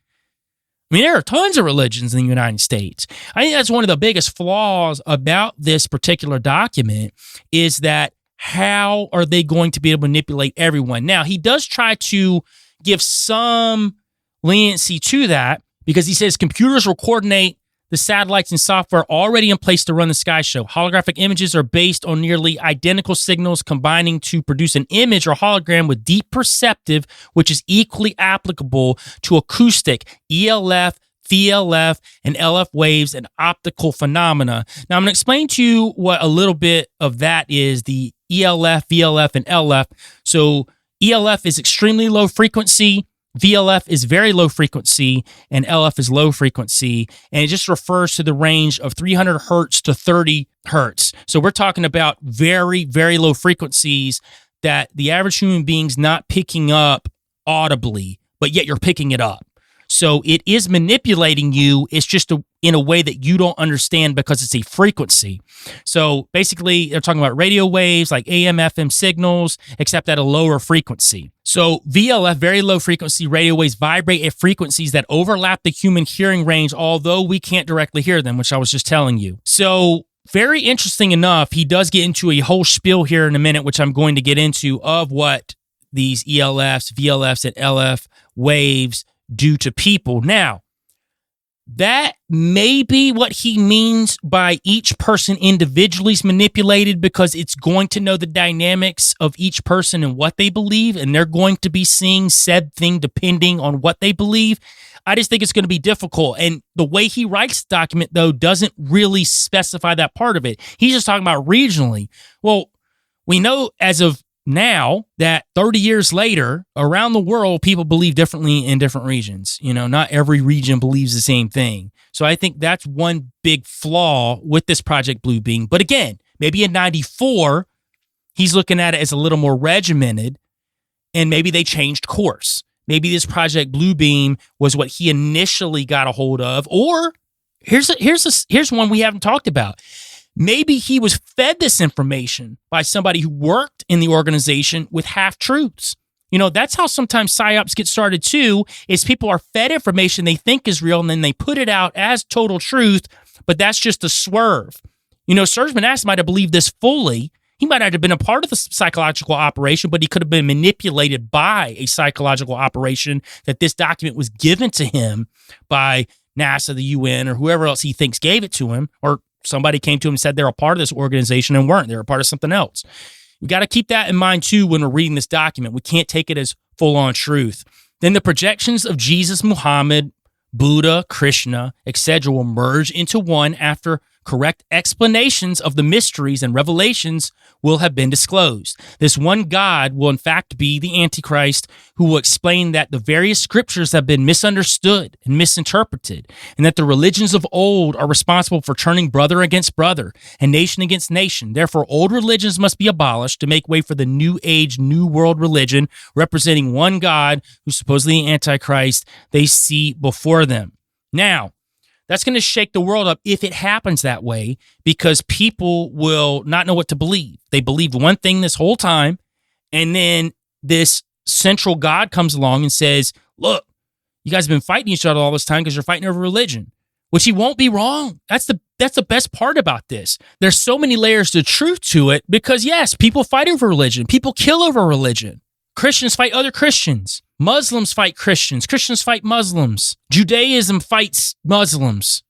I mean, there are tons of religions in the United States. I think that's one of the biggest flaws about this particular document, is that how are they going to be able to manipulate everyone? Now, he does try to give some leniency to that, because he says computers will coordinate the satellites and software already in place to run the sky show. Holographic images are based on nearly identical signals combining to produce an image or hologram with deep perceptive, which is equally applicable to acoustic, ELF, VLF, and LF waves and optical phenomena. Now, I'm going to explain to you what a little bit of that is, the ELF, VLF, and LF. So ELF is extremely low frequency, VLF is very low frequency, and LF is low frequency, and it just refers to the range of 300 hertz to 30 hertz. So we're talking about very, very low frequencies that the average human being's not picking up audibly, but yet you're picking it up. So it is manipulating you. It's just in a way that you don't understand, because it's a frequency. So basically, they're talking about radio waves like AM, FM signals, except at a lower frequency. So VLF, very low frequency radio waves, vibrate at frequencies that overlap the human hearing range, although we can't directly hear them, which I was just telling you. So very interesting enough, he does get into a whole spiel here in a minute, which I'm going to get into, of what these ELFs, VLFs, and LF waves do to people. Now, that may be what he means by each person individually is manipulated, because it's going to know the dynamics of each person and what they believe, and they're going to be seeing said thing depending on what they believe. I just think it's going to be difficult. And the way he writes the document, though, doesn't really specify that part of it. He's just talking about regionally. Well, we know as of now that 30 years later, around the world, people believe differently in different regions. Not every region believes the same thing. So I think that's one big flaw with this Project Bluebeam. But again, maybe in 94, he's looking at it as a little more regimented, and maybe they changed course. Maybe this Project Bluebeam was what he initially got a hold of. Or here's one we haven't talked about. Maybe he was fed this information by somebody who worked in the organization with half-truths. That's how sometimes PSYOPs get started too, is people are fed information they think is real, and then they put it out as total truth, but that's just a swerve. Serge Monast might have believed this fully. He might not have been a part of the psychological operation, but he could have been manipulated by a psychological operation that this document was given to him by NASA, the UN, or whoever else he thinks gave it to him, or somebody came to him and said they're a part of this organization and weren't. They're a part of something else. We got to keep that in mind, too, when we're reading this document. We can't take it as full-on truth. Then the projections of Jesus, Muhammad, Buddha, Krishna, etc. will merge into one after correct explanations of the mysteries and revelations will have been disclosed. This one God will in fact be the Antichrist, who will explain that the various scriptures have been misunderstood and misinterpreted, and that the religions of old are responsible for turning brother against brother and nation against nation. Therefore, old religions must be abolished to make way for the new age, new world religion, representing one God, who's supposedly the Antichrist they see before them. Now, that's going to shake the world up if it happens that way, because people will not know what to believe. They believed one thing this whole time, and then this central God comes along and says, look, you guys have been fighting each other all this time because you're fighting over religion, which he won't be wrong. That's the best part about this. There's so many layers of truth to it because, yes, people fight over religion. People kill over religion. Christians fight other Christians. Muslims fight Christians. Christians fight Muslims. Judaism fights Muslims.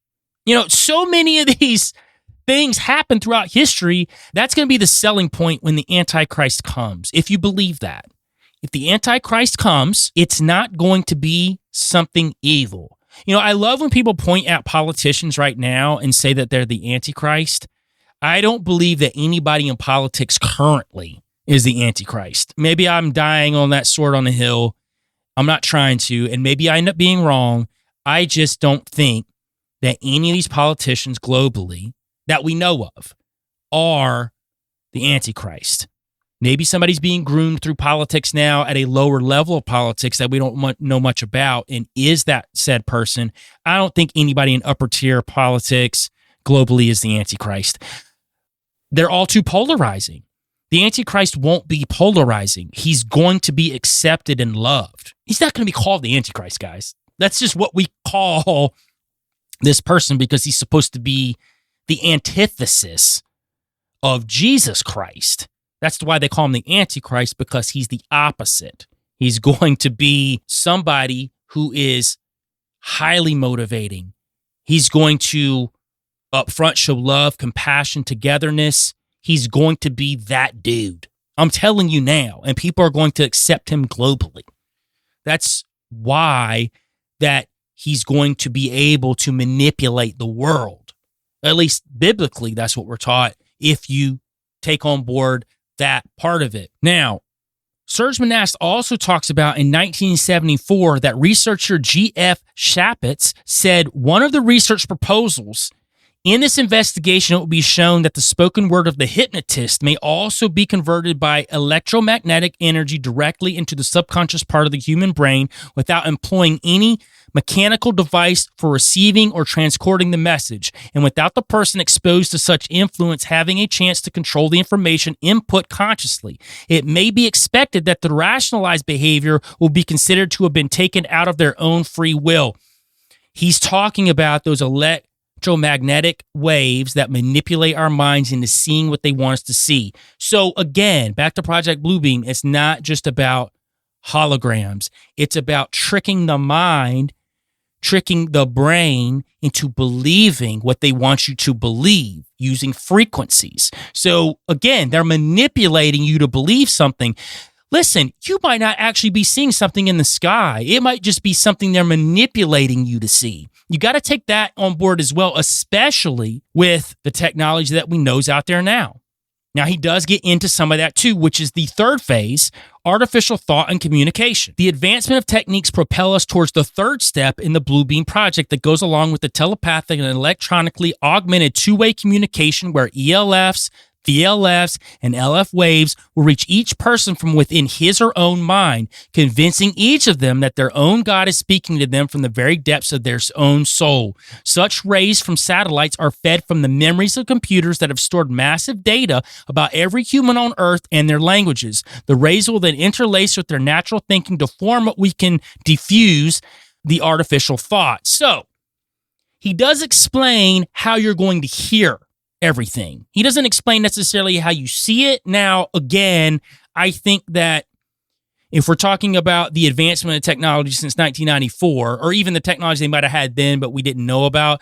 So many of these things happen throughout history. That's going to be the selling point when the Antichrist comes, if you believe that. If the Antichrist comes, it's not going to be something evil. I love when people point at politicians right now and say that they're the Antichrist. I don't believe that anybody in politics currently is the Antichrist. Maybe I'm dying on that sword on the hill. I'm not trying to, and maybe I end up being wrong. I just don't think that any of these politicians globally that we know of are the Antichrist. Maybe somebody's being groomed through politics now at a lower level of politics that we don't know much about, and is that said person. I don't think anybody in upper tier politics globally is the Antichrist. They're all too polarizing. The Antichrist won't be polarizing. He's going to be accepted and loved. He's not going to be called the Antichrist, guys. That's just what we call this person because he's supposed to be the antithesis of Jesus Christ. That's why they call him the Antichrist, because he's the opposite. He's going to be somebody who is highly motivating. He's going to upfront show love, compassion, togetherness. He's going to be that dude. I'm telling you now, and people are going to accept him globally. That's why that he's going to be able to manipulate the world. At least biblically, that's what we're taught if you take on board that part of it. Now, Serge Monast also talks about in 1974 that researcher G.F. Shapitz said one of the research proposals in this investigation, it will be shown that the spoken word of the hypnotist may also be converted by electromagnetic energy directly into the subconscious part of the human brain without employing any mechanical device for receiving or transporting the message, and without the person exposed to such influence having a chance to control the information input consciously. It may be expected that the rationalized behavior will be considered to have been taken out of their own free will. He's talking about those electromagnetic electromagnetic waves that manipulate our minds into seeing what they want us to see. So again, back to Project Bluebeam, it's not just about holograms. It's about tricking the mind, tricking the brain into believing what they want you to believe using frequencies. So again, they're manipulating you to believe something. Listen, you might not actually be seeing something in the sky. It might just be something they're manipulating you to see. You got to take that on board as well, especially with the technology that we know is out there now. Now, he does get into some of that too, which is the third phase, artificial thought and communication. The advancement of techniques propel us towards the third step in the Bluebeam project that goes along with the telepathic and electronically augmented two-way communication where ELFs, VLFs, and LF waves will reach each person from within his or own mind, convincing each of them that their own God is speaking to them from the very depths of their own soul. Such rays from satellites are fed from the memories of computers that have stored massive data about every human on Earth and their languages. The rays will then interlace with their natural thinking to form what we can diffuse the artificial thought. So, he does explain how you're going to hear everything. He doesn't explain necessarily how you see it. Now, again, I think that if we're talking about the advancement of technology since 1994, or even the technology they might have had then but we didn't know about,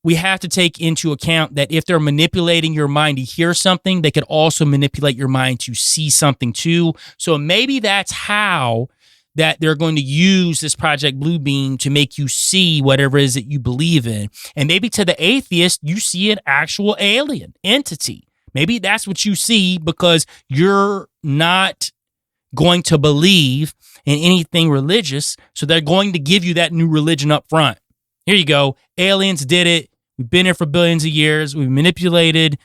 we have to take into account that if they're manipulating your mind to hear something, they could also manipulate your mind to see something too. So maybe that's how that they're going to use this Project Bluebeam to make you see whatever it is that you believe in. And maybe to the atheist, you see an actual alien entity. Maybe that's what you see because you're not going to believe in anything religious. So they're going to give you that new religion up front. Here you go. Aliens did it. We've been here for billions of years. We've manipulated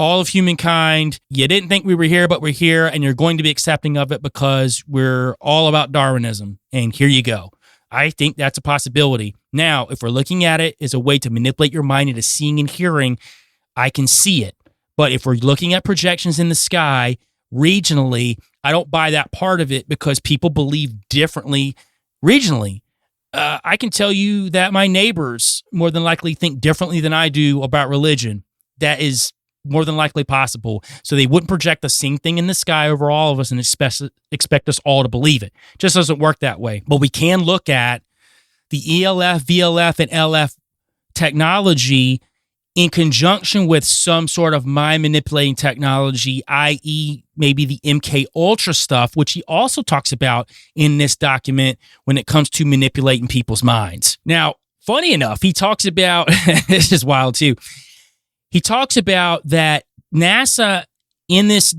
all of humankind. You didn't think we were here, but we're here, and you're going to be accepting of it because we're all about Darwinism. And here you go. I think that's a possibility. Now, if we're looking at it as a way to manipulate your mind into seeing and hearing, I can see it. But if we're looking at projections in the sky regionally, I don't buy that part of it because people believe differently regionally. I can tell you that my neighbors more than likely think differently than I do about religion. That is more than likely possible. So they wouldn't project the same thing in the sky over all of us and expect us all to believe it. Just doesn't work that way. But we can look at the ELF, VLF, and LF technology in conjunction with some sort of mind manipulating technology, i.e. maybe the MK Ultra stuff, which he also talks about in this document when it comes to manipulating people's minds. Now, funny enough, he talks about, this is wild too, he talks about that NASA in this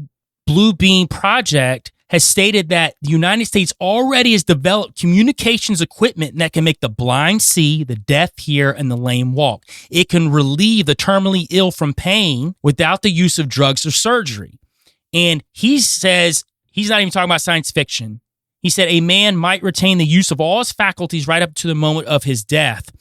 Bluebeam project has stated that the United States already has developed communications equipment that can make the blind see, the deaf hear, and the lame walk. It can relieve the terminally ill from pain without the use of drugs or surgery. And he says, he's not even talking about science fiction. He said a man might retain the use of all his faculties right up to the moment of his death.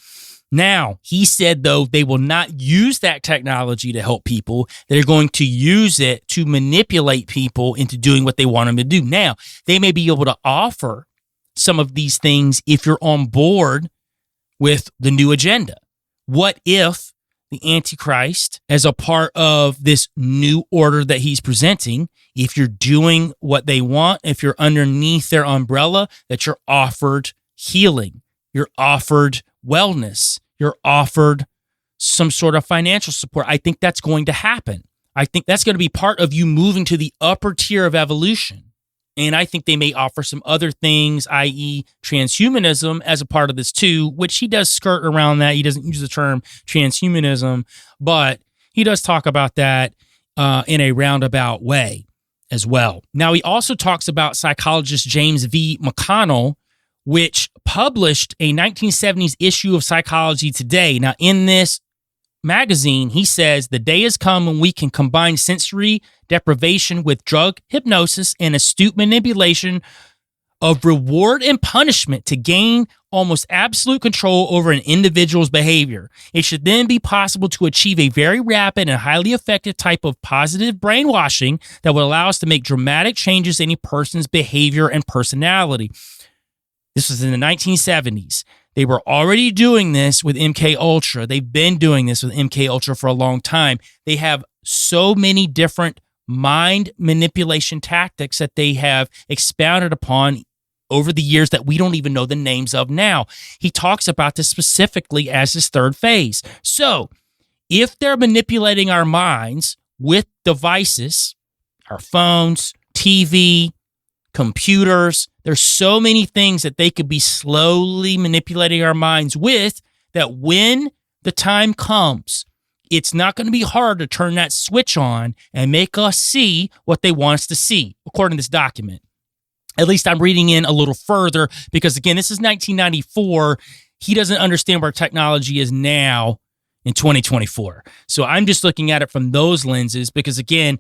Now, he said, though, they will not use that technology to help people. They're going to use it to manipulate people into doing what they want them to do. Now, they may be able to offer some of these things if you're on board with the new agenda. What if the Antichrist, as a part of this new order that he's presenting, if you're doing what they want, if you're underneath their umbrella, that you're offered healing, you're offered wellness, you're offered some sort of financial support. I think that's going to happen. I think that's going to be part of you moving to the upper tier of evolution. And I think they may offer some other things, i.e. transhumanism as a part of this too, which he does skirt around that. He doesn't use the term transhumanism, but he does talk about that in a roundabout way as well. Now, he also talks about psychologist James V. McConnell, which published a 1970s issue of Psychology Today. Now, in this magazine, he says the day has come when we can combine sensory deprivation with drug hypnosis and astute manipulation of reward and punishment to gain almost absolute control over an individual's behavior. It should then be possible to achieve a very rapid and highly effective type of positive brainwashing that will allow us to make dramatic changes in a person's behavior and personality. This was in the 1970s. They were already doing this with MK Ultra. They've been doing this with MK Ultra for a long time. They have so many different mind manipulation tactics that they have expounded upon over the years that we don't even know the names of now. He talks about this specifically as his third phase. So if they're manipulating our minds with devices, our phones, TV, computers, there's so many things that they could be slowly manipulating our minds with, that when the time comes, it's not going to be hard to turn that switch on and make us see what they want us to see, according to this document. At least I'm reading in a little further because, again, this is 1994. He doesn't understand where technology is now in 2024. So I'm just looking at it from those lenses because, again,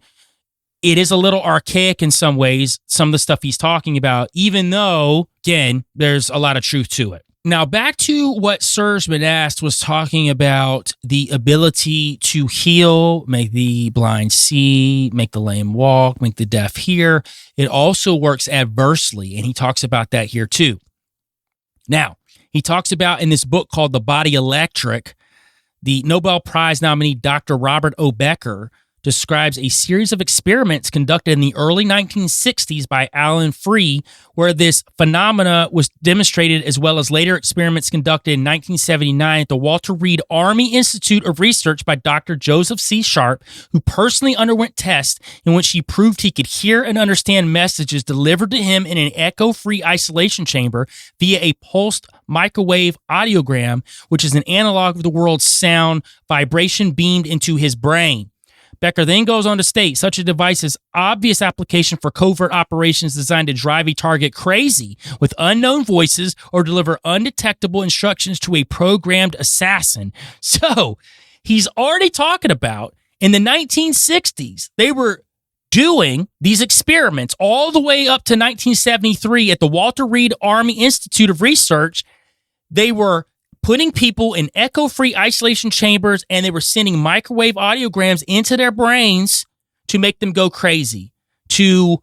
it is a little archaic in some ways, some of the stuff he's talking about, even though, again, there's a lot of truth to it. Now, back to what Serge Monast was talking about, the ability to heal, make the blind see, make the lame walk, make the deaf hear. It also works adversely, and he talks about that here too. Now, he talks about in this book called The Body Electric, the Nobel Prize nominee Dr. Robert O. Becker describes a series of experiments conducted in the early 1960s by Alan Free, where this phenomena was demonstrated, as well as later experiments conducted in 1979 at the Walter Reed Army Institute of Research by Dr. Joseph C. Sharp, who personally underwent tests in which he proved he could hear and understand messages delivered to him in an echo-free isolation chamber via a pulsed microwave audiogram, which is an analog of the world's sound vibration beamed into his brain. Becker then goes on to state such a device is obvious application for covert operations designed to drive a target crazy with unknown voices or deliver undetectable instructions to a programmed assassin. So he's already talking about in the 1960s, they were doing these experiments all the way up to 1973 at the Walter Reed Army Institute of Research. They were putting people in echo-free isolation chambers, and they were sending microwave audiograms into their brains to make them go crazy, to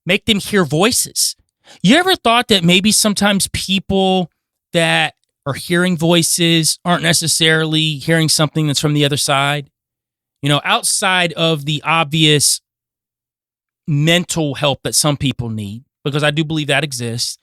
make them hear voices. You ever thought that maybe sometimes people that are hearing voices aren't necessarily hearing something that's from the other side? You know, outside of the obvious mental help that some people need, because I do believe that exists.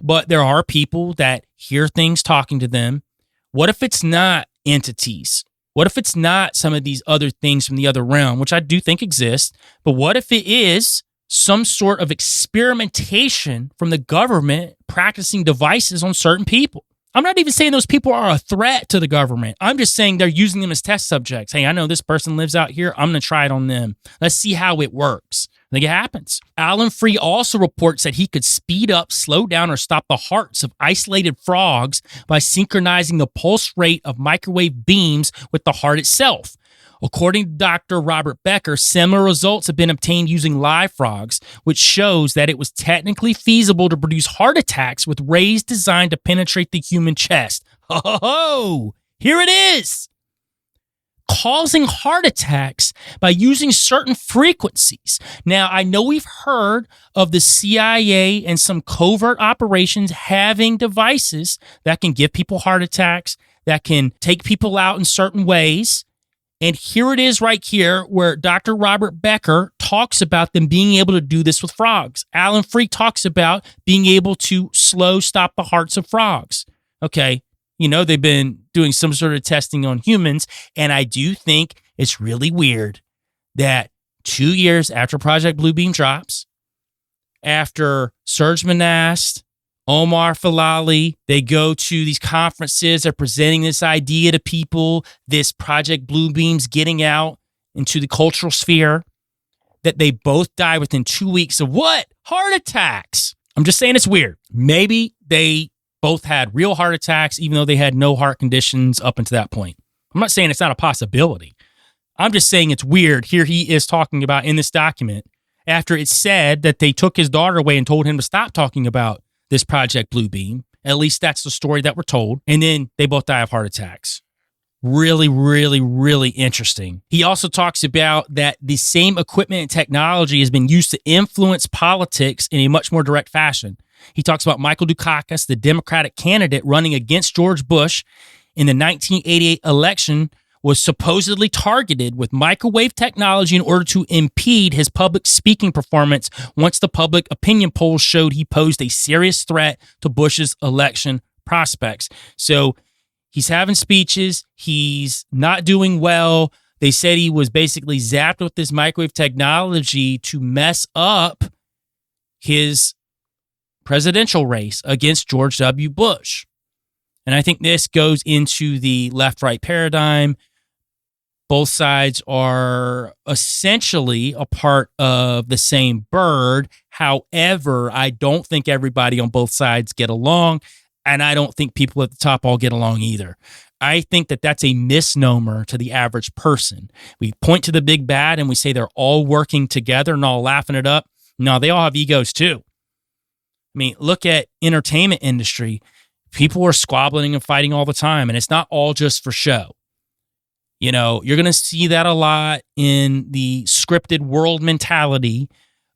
But there are people that hear things talking to them. What if it's not entities? What if it's not some of these other things from the other realm, which I do think exist? But what if it is some sort of experimentation from the government practicing devices on certain people? I'm not even saying those people are a threat to the government. I'm just saying they're using them as test subjects. Hey, I know this person lives out here. I'm going to try it on them. Let's see how it works. I think it happens. Alan Free also reports that he could speed up, slow down, or stop the hearts of isolated frogs by synchronizing the pulse rate of microwave beams with the heart itself. According to Dr. Robert Becker, similar results have been obtained using live frogs, which shows that it was technically feasible to produce heart attacks with rays designed to penetrate the human chest. Ho! Here it is! Causing heart attacks by using certain frequencies. Now, I know we've heard of the CIA and some covert operations having devices that can give people heart attacks, that can take people out in certain ways. And here it is right here where Dr. Robert Becker talks about them being able to do this with frogs. Alan Free talks about being able to stop the hearts of frogs. Okay. You know, they've been doing some sort of testing on humans, and I do think it's really weird that 2 years after Project Bluebeam drops, after Serge Monast, Omar Filali, they go to these conferences, they're presenting this idea to people, this Project Bluebeam's getting out into the cultural sphere, that they both die within 2 weeks of what? Heart attacks. I'm just saying it's weird. Maybe they both had real heart attacks, even though they had no heart conditions up until that point. I'm not saying it's not a possibility. I'm just saying it's weird. Here he is talking about in this document, after it's said that they took his daughter away and told him to stop talking about this Project Bluebeam. At least that's the story that we're told. And then they both die of heart attacks. Really, really, really interesting. He also talks about that the same equipment and technology has been used to influence politics in a much more direct fashion. He talks about Michael Dukakis, the Democratic candidate running against George Bush in the 1988 election, was supposedly targeted with microwave technology in order to impede his public speaking performance once the public opinion polls showed he posed a serious threat to Bush's election prospects. So he's having speeches. He's not doing well. They said he was basically zapped with this microwave technology to mess up his presidential race against George W. Bush. And I think this goes into the left-right paradigm. Both sides are essentially a part of the same bird. However, I don't think everybody on both sides get along, and I don't think people at the top all get along either. I think that that's a misnomer to the average person. We point to the big bad and we say they're all working together and all laughing it up. No, they all have egos too. I mean, look at entertainment industry. People are squabbling and fighting all the time, and it's not all just for show. You know, you're going to see that a lot in the scripted world mentality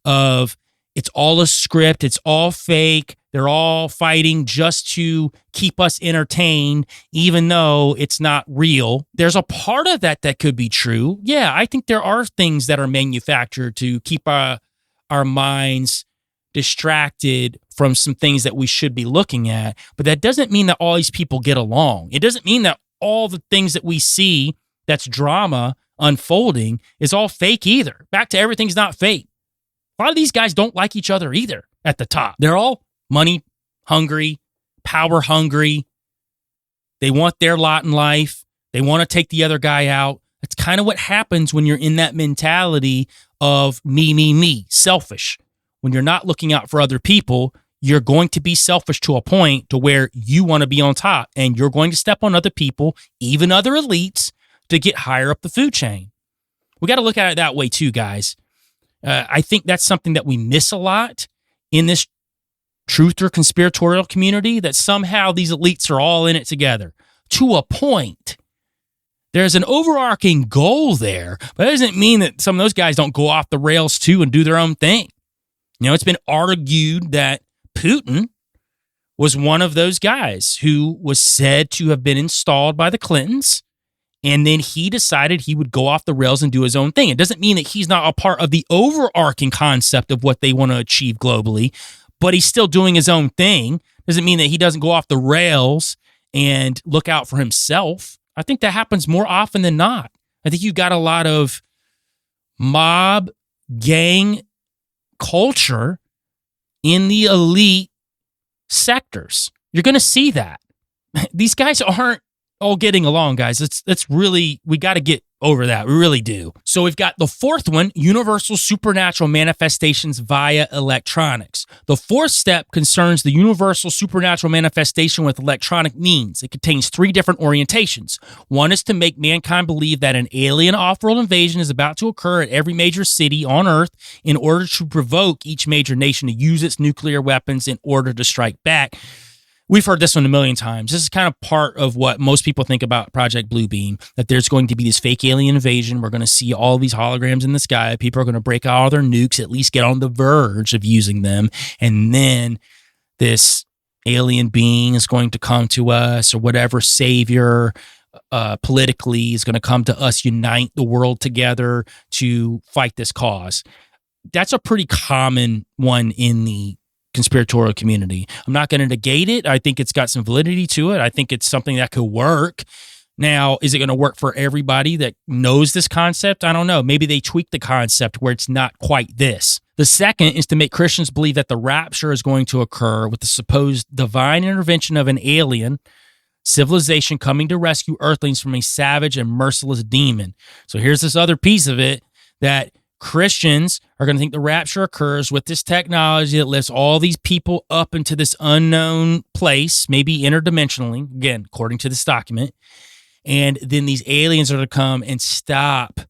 of it's all a script, it's all fake, they're all fighting just to keep us entertained, even though it's not real. There's a part of that that could be true. Yeah, I think there are things that are manufactured to keep our minds distracted from some things that we should be looking at. But that doesn't mean that all these people get along. It doesn't mean that all the things that we see that's drama unfolding is all fake either. Back to everything's not fake. A lot of these guys don't like each other either at the top. They're all money hungry, power hungry. They want their lot in life. They want to take the other guy out. That's kind of what happens when you're in that mentality of me, selfish. When you're not looking out for other people, you're going to be selfish to a point to where you want to be on top, and you're going to step on other people, even other elites, to get higher up the food chain. We got to look at it that way too, guys. I think that's something that we miss a lot in this truth or conspiratorial community, that somehow these elites are all in it together to a point. There's an overarching goal there, but that doesn't mean that some of those guys don't go off the rails too and do their own thing. You know, it's been argued that Putin was one of those guys who was said to have been installed by the Clintons, and then he decided he would go off the rails and do his own thing. It doesn't mean that he's not a part of the overarching concept of what they want to achieve globally, but he's still doing his own thing. Doesn't mean that he doesn't go off the rails and look out for himself. I think that happens more often than not. I think you got a lot of mob, gang culture in the elite sectors. You're going to see that. These guys aren't all getting along, guys. That's really, we got to get over that. We really do. So we've got the fourth one, universal supernatural manifestations via electronics. The fourth step concerns the universal supernatural manifestation with electronic means. It contains three different orientations. One is to make mankind believe that an alien off-world invasion is about to occur at every major city on Earth in order to provoke each major nation to use its nuclear weapons in order to strike back. We've heard this one a million times. This is kind of part of what most people think about Project Bluebeam, that there's going to be this fake alien invasion. We're going to see all these holograms in the sky. People are going to break out all their nukes, at least get on the verge of using them. And then this alien being is going to come to us, or whatever savior politically is going to come to us, unite the world together to fight this cause. That's a pretty common one in the conspiratorial community. I'm not going to negate it. I think it's got some validity to it. I think it's something that could work. Now, is it going to work for everybody that knows this concept? I don't know. Maybe they tweak the concept where it's not quite this. The second is to make Christians believe that the rapture is going to occur with the supposed divine intervention of an alien civilization coming to rescue Earthlings from a savage and merciless demon. So here's this other piece of it, that Christians are going to think the rapture occurs with this technology that lifts all these people up into this unknown place, maybe interdimensionally, again, according to this document. And then these aliens are going to come and stop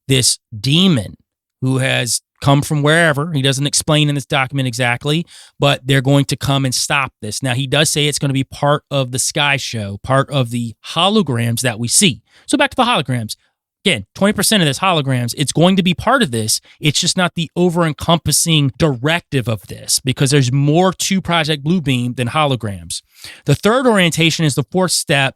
this demon who has come from wherever. He doesn't explain in this document exactly, but they're going to come and stop this. Now, he does say it's going to be part of the sky show, part of the holograms that we see. So back to the holograms. Again, 20% of this holograms, it's going to be part of this. It's just not the over-encompassing directive of this because there's more to Project Bluebeam than holograms. The third orientation is the fourth step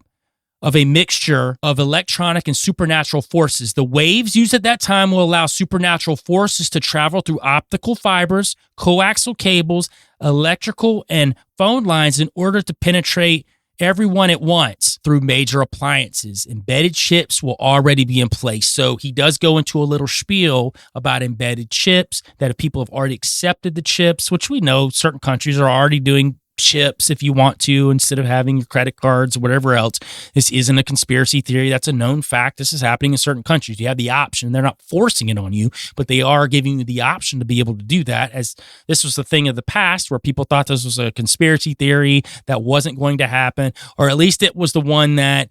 of a mixture of electronic and supernatural forces. The waves used at that time will allow supernatural forces to travel through optical fibers, coaxial cables, electrical, and phone lines in order to penetrate everyone at once through major appliances. Embedded chips will already be in place. So he does go into a little spiel about embedded chips, that if people have already accepted the chips, which we know certain countries are already doing chips if you want to, instead of having your credit cards or whatever else. This isn't a conspiracy theory. That's a known fact. This is happening in certain countries. You have the option. They're not forcing it on you, but they are giving you the option to be able to do that, as this was the thing of the past where people thought this was a conspiracy theory that wasn't going to happen, or at least it was the one that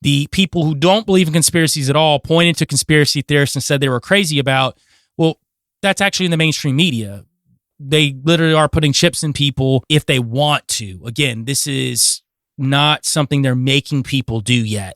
the people who don't believe in conspiracies at all pointed to conspiracy theorists and said they were crazy about. Well, that's actually in the mainstream media. They literally are putting chips in people if they want to. Again, this is not something they're making people do yet.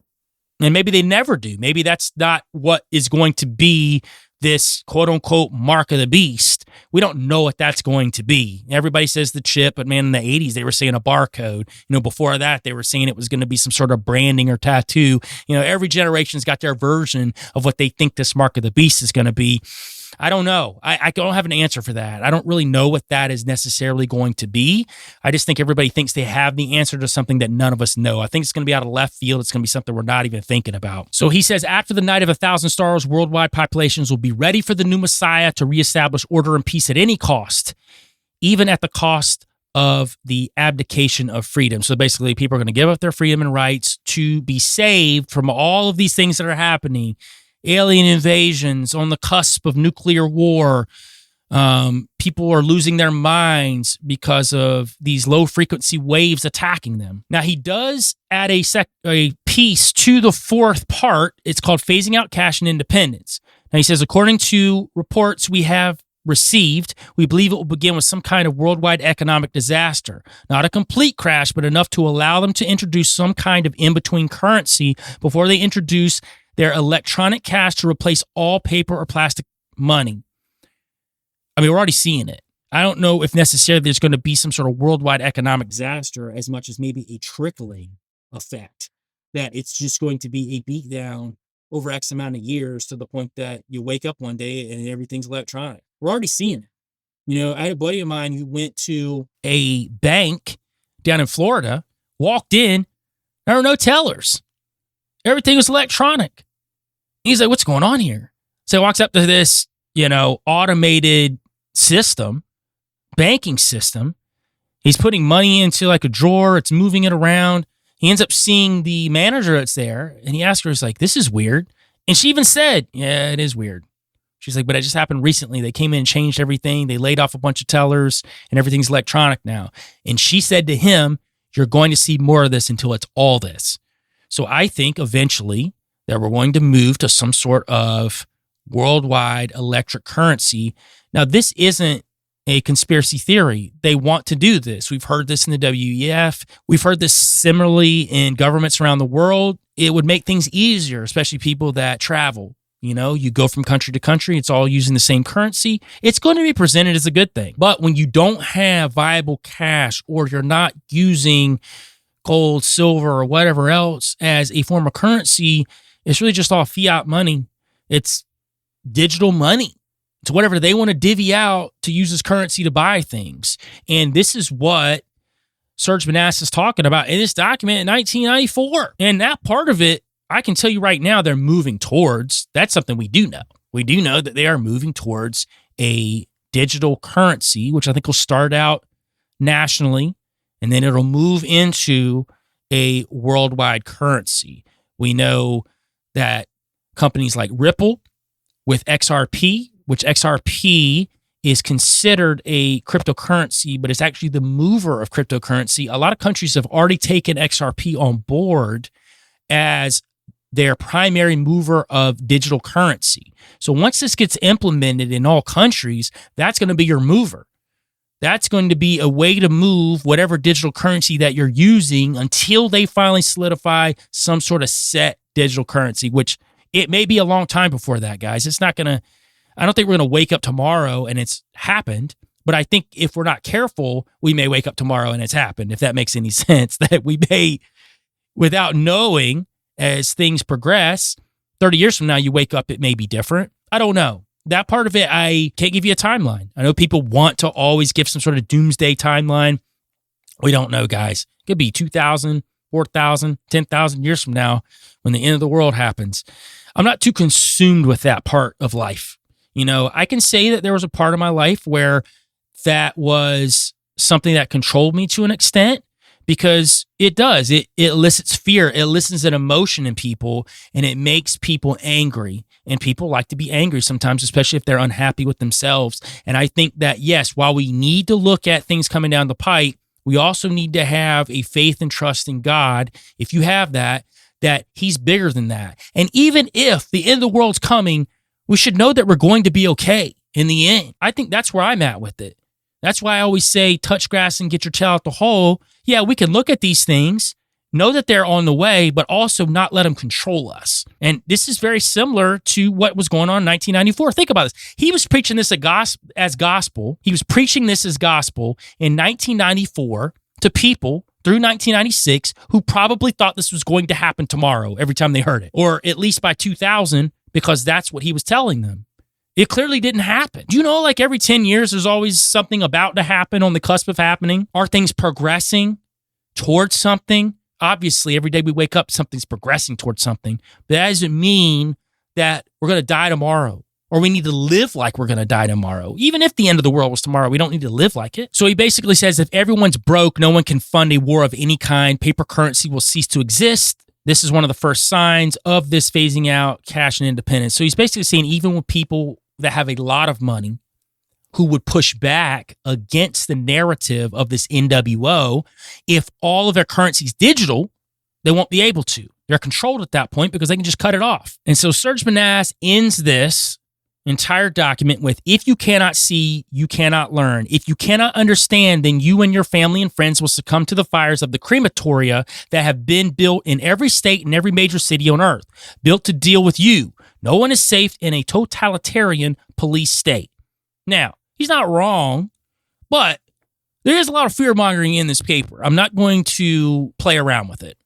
And maybe they never do. Maybe that's not what is going to be this quote unquote mark of the beast. We don't know what that's going to be. Everybody says the chip, but man, in the 80s, they were saying a barcode. Before that, they were saying it was going to be some sort of branding or tattoo. Every generation's got their version of what they think this mark of the beast is going to be. I don't know. I don't have an answer for that. I don't really know what that is necessarily going to be. I just think everybody thinks they have the answer to something that none of us know. I think it's going to be out of left field. It's going to be something we're not even thinking about. So he says, after the night of 1,000 stars, worldwide populations will be ready for the new Messiah to reestablish order and peace at any cost, even at the cost of the abdication of freedom. So basically, people are going to give up their freedom and rights to be saved from all of these things that are happening. Alien invasions, on the cusp of nuclear war. People are losing their minds because of these low frequency waves attacking them. Now, he does add a piece to the fourth part. It's called Phasing Out Cash and Independence. Now, he says, according to reports we have received, we believe it will begin with some kind of worldwide economic disaster. Not a complete crash, but enough to allow them to introduce some kind of in-between currency before they introduce their electronic cash to replace all paper or plastic money. I mean, we're already seeing it. I don't know if necessarily there's going to be some sort of worldwide economic disaster as much as maybe a trickling effect, that it's just going to be a beatdown over X amount of years to the point that you wake up one day and everything's electronic. We're already seeing it. I had a buddy of mine who went to a bank down in Florida, walked in, there were no tellers. Everything was electronic. He's like, what's going on here? So he walks up to this, automated system, banking system. He's putting money into like a drawer. It's moving it around. He ends up seeing the manager that's there, and he asked her, he's like, this is weird. And she even said, yeah, it is weird. She's like, but it just happened recently. They came in and changed everything. They laid off a bunch of tellers, and everything's electronic now. And she said to him, you're going to see more of this until it's all this. So I think eventually that we're going to move to some sort of worldwide electric currency. Now, this isn't a conspiracy theory. They want to do this. We've heard this in the WEF. We've heard this similarly in governments around the world. It would make things easier, especially people that travel. You go from country to country. It's all using the same currency. It's going to be presented as a good thing. But when you don't have viable cash, or you're not using gold, silver, or whatever else as a form of currency, it's really just all fiat money. It's digital money. It's whatever they want to divvy out to use as currency to buy things. And this is what Serge Monast is talking about in this document in 1994. And that part of it, I can tell you right now, they're moving towards. That's something we do know. We do know that they are moving towards a digital currency, which I think will start out nationally, and then it'll move into a worldwide currency. We know that companies like Ripple with XRP, which XRP is considered a cryptocurrency, but it's actually the mover of cryptocurrency. A lot of countries have already taken XRP on board as their primary mover of digital currency. So once this gets implemented in all countries, that's going to be your mover. That's going to be a way to move whatever digital currency that you're using until they finally solidify some sort of set digital currency, which It may be a long time before that, guys. I don't think we're going to wake up tomorrow and it's happened. But I think if we're not careful, we may wake up tomorrow and it's happened, if that makes any sense, that we may, without knowing, as things progress, 30 years from now, you wake up, it may be different. I don't know. That part of it, I can't give you a timeline. I know people want to always give some sort of doomsday timeline. We don't know, guys. It could be 2,000, 4,000, 10,000 years from now when the end of the world happens. I'm not too consumed with that part of life. I can say that there was a part of my life where that was something that controlled me to an extent, because it does. It elicits fear. It elicits an emotion in people, and it makes people angry. And people like to be angry sometimes, especially if they're unhappy with themselves. And I think that, yes, while we need to look at things coming down the pipe, we also need to have a faith and trust in God, if you have that he's bigger than that. And even if the end of the world's coming, we should know that we're going to be okay in the end. I think that's where I'm at with it. That's why I always say, touch grass and get your tail out the hole. Yeah, we can look at these things, know that they're on the way, but also not let them control us. And this is very similar to what was going on in 1994. Think about this. He was preaching this as gospel. He was preaching this as gospel in 1994 to people through 1996 who probably thought this was going to happen tomorrow every time they heard it, or at least by 2000, because that's what he was telling them. It clearly didn't happen. Do you know, like every 10 years, there's always something about to happen, on the cusp of happening? Are things progressing towards something? Obviously, every day we wake up, something's progressing towards something. But that doesn't mean that we're going to die tomorrow, or we need to live like we're going to die tomorrow. Even if the end of the world was tomorrow, we don't need to live like it. So he basically says, if everyone's broke, no one can fund a war of any kind. Paper currency will cease to exist. This is one of the first signs of this phasing out cash and independence. So he's basically saying, even with people that have a lot of money who would push back against the narrative of this NWO, if all of their currency is digital, they won't be able to. They're controlled at that point because they can just cut it off. And so Serge Monast ends this entire document with, if you cannot see, you cannot learn. If you cannot understand, then you and your family and friends will succumb to the fires of the crematoria that have been built in every state and every major city on earth, built to deal with you. No one is safe in a totalitarian police state. Now, he's not wrong, but there is a lot of fear-mongering in this paper. I'm not going to play around with it.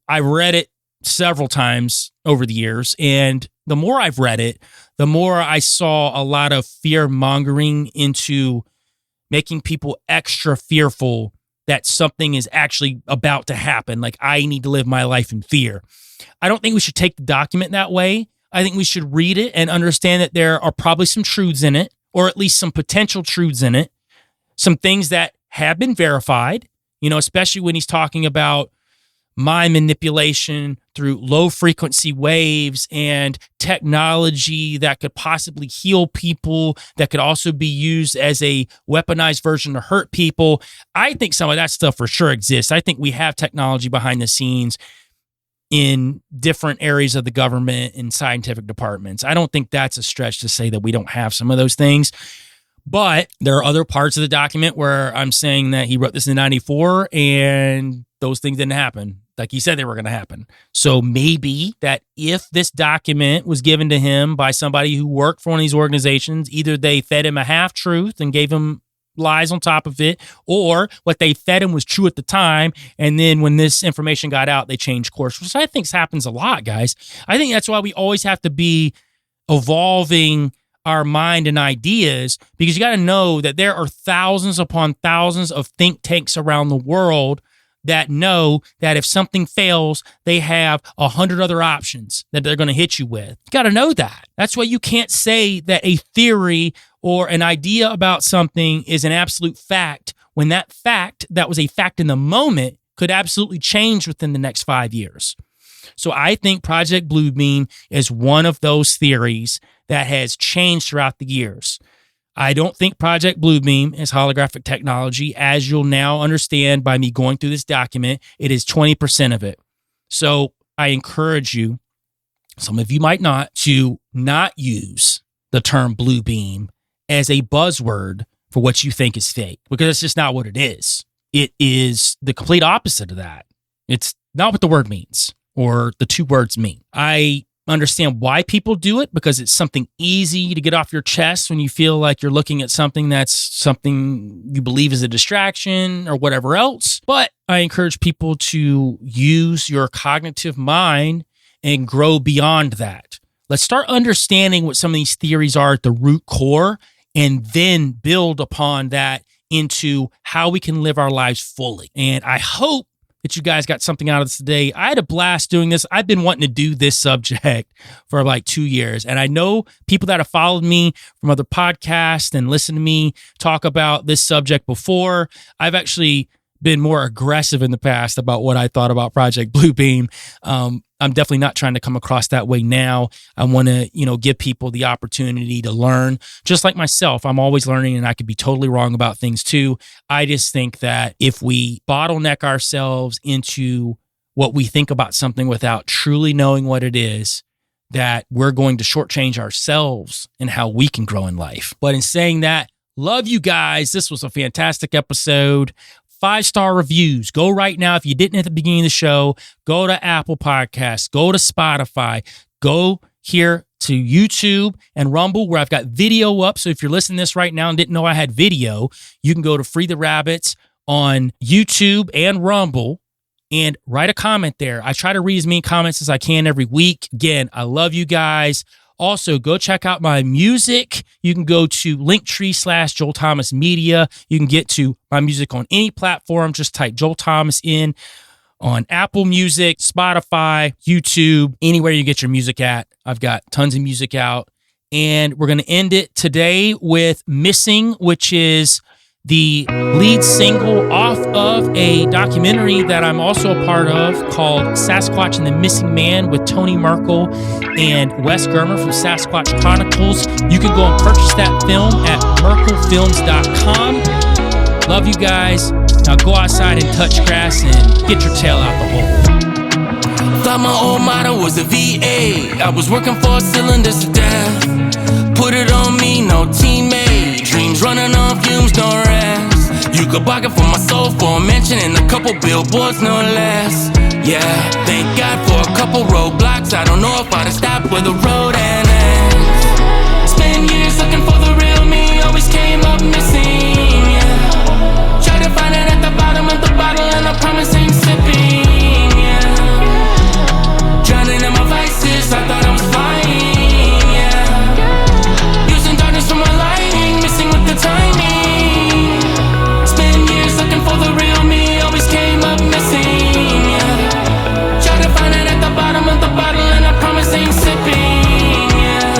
I read it several times over the years, and the more I've read it, the more I saw a lot of fear-mongering into making people extra fearful that something is actually about to happen. Like, I need to live my life in fear. I don't think we should take the document that way. I think we should read it and understand that there are probably some truths in it, or at least some potential truths in it, some things that have been verified, especially when he's talking about mind manipulation through low frequency waves and technology that could possibly heal people, that could also be used as a weaponized version to hurt people. I think some of that stuff for sure exists. I think we have technology behind the scenes in different areas of the government and scientific departments. I don't think that's a stretch to say that we don't have some of those things. But there are other parts of the document where I'm saying that he wrote this in 94 and those things didn't happen like he said they were going to happen. So maybe that if this document was given to him by somebody who worked for one of these organizations, either they fed him a half-truth and gave him lies on top of it, or what they fed him was true at the time, and then when this information got out, they changed course, which I think happens a lot, guys. I think that's why we always have to be evolving our mind and ideas, because you got to know that there are thousands upon thousands of think tanks around the world that know that if something fails, they have 100 other options that they're going to hit you with. You got to know that. That's why you can't say that a theory or an idea about something is an absolute fact when that fact that was a fact in the moment could absolutely change within the next 5 years. So I think Project Bluebeam is one of those theories that has changed throughout the years. I don't think Project Bluebeam is holographic technology. As you'll now understand by me going through this document, it is 20% of it. So I encourage you, some of you might not, to not use the term Bluebeam as a buzzword for what you think is fake, because it's just not what it is. It is the complete opposite of that. It's not what the word means or the two words mean. I understand why people do it, because it's something easy to get off your chest when you feel like you're looking at something that's something you believe is a distraction or whatever else. But I encourage people to use your cognitive mind and grow beyond that. Let's start understanding what some of these theories are at the root core, and then build upon that into how we can live our lives fully. And I hope that you guys got something out of this today. I had a blast doing this. I've been wanting to do this subject for like 2 years. And I know people that have followed me from other podcasts and listened to me talk about this subject before. I've actually been more aggressive in the past about what I thought about Project Bluebeam. I'm definitely not trying to come across that way now. I want to, give people the opportunity to learn. Just like myself, I'm always learning, and I could be totally wrong about things too. I just think that if we bottleneck ourselves into what we think about something without truly knowing what it is, that we're going to shortchange ourselves and how we can grow in life. But in saying that, love you guys. This was a fantastic episode. 5-star reviews. Go right now. If you didn't at the beginning of the show, go to Apple Podcasts, go to Spotify, go here to YouTube and Rumble, where I've got video up. So if you're listening to this right now and didn't know I had video, you can go to Free the Rabbits on YouTube and Rumble and write a comment there. I try to read as many comments as I can every week. Again, I love you guys. Also, go check out my music. You can go to Linktree/Joel Thomas Media. You can get to my music on any platform. Just type Joel Thomas in on Apple Music, Spotify, YouTube, anywhere you get your music at. I've got tons of music out. And we're going to end it today with Missing, which is the lead single off of a documentary that I'm also a part of called Sasquatch and the Missing Man with Tony Merkel and Wes Germer from Sasquatch Chronicles. You can go and purchase that film at merkelfilms.com. Love you guys. Now go outside and touch grass and get your tail out the hole. Thought my old motto was a VA. I was working 4 cylinders to death. Put it on me, no teammate. Dreams running on fumes, no rest. You could bargain for my soul for a mention and a couple billboards, no less. Yeah, thank God for a couple roadblocks. I don't know if I'd have stopped where the road ends. Spent years looking for the real me, always came up missing. Yeah, tried to find it at the bottom of the bottle, and I promise ain't sipping. Yeah, drowning in my vices, I thought I was flying. For my lighting, missing with the timing. Spent years looking for the real me, always came up missing. Yeah, tried to find it at the bottom of the bottle, and I promise ain't sipping. Yeah,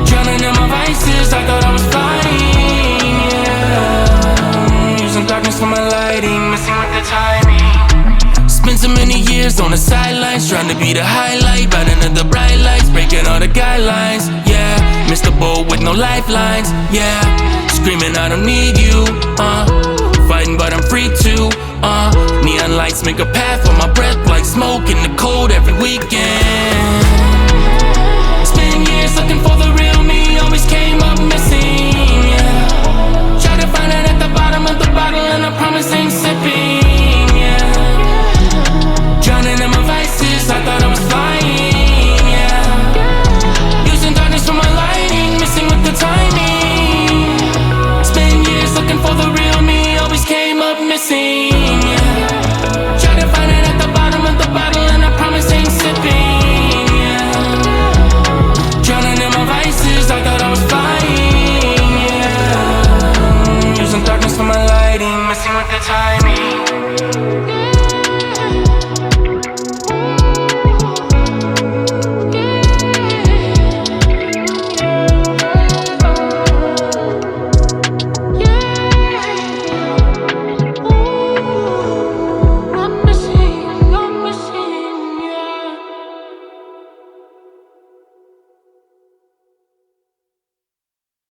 drowning in my vices, I thought I was flying. Yeah, using darkness for my lighting, missing with the timing. Spent so many years on the sidelines, trying to be the highlight, right under the bright lights, breaking all the guidelines. Yeah, missed the boat with no lifelines. Yeah, screaming I don't need you. Fighting but I'm free too. Neon lights make a path for my breath, like smoke in the cold every weekend. Spend years looking for the real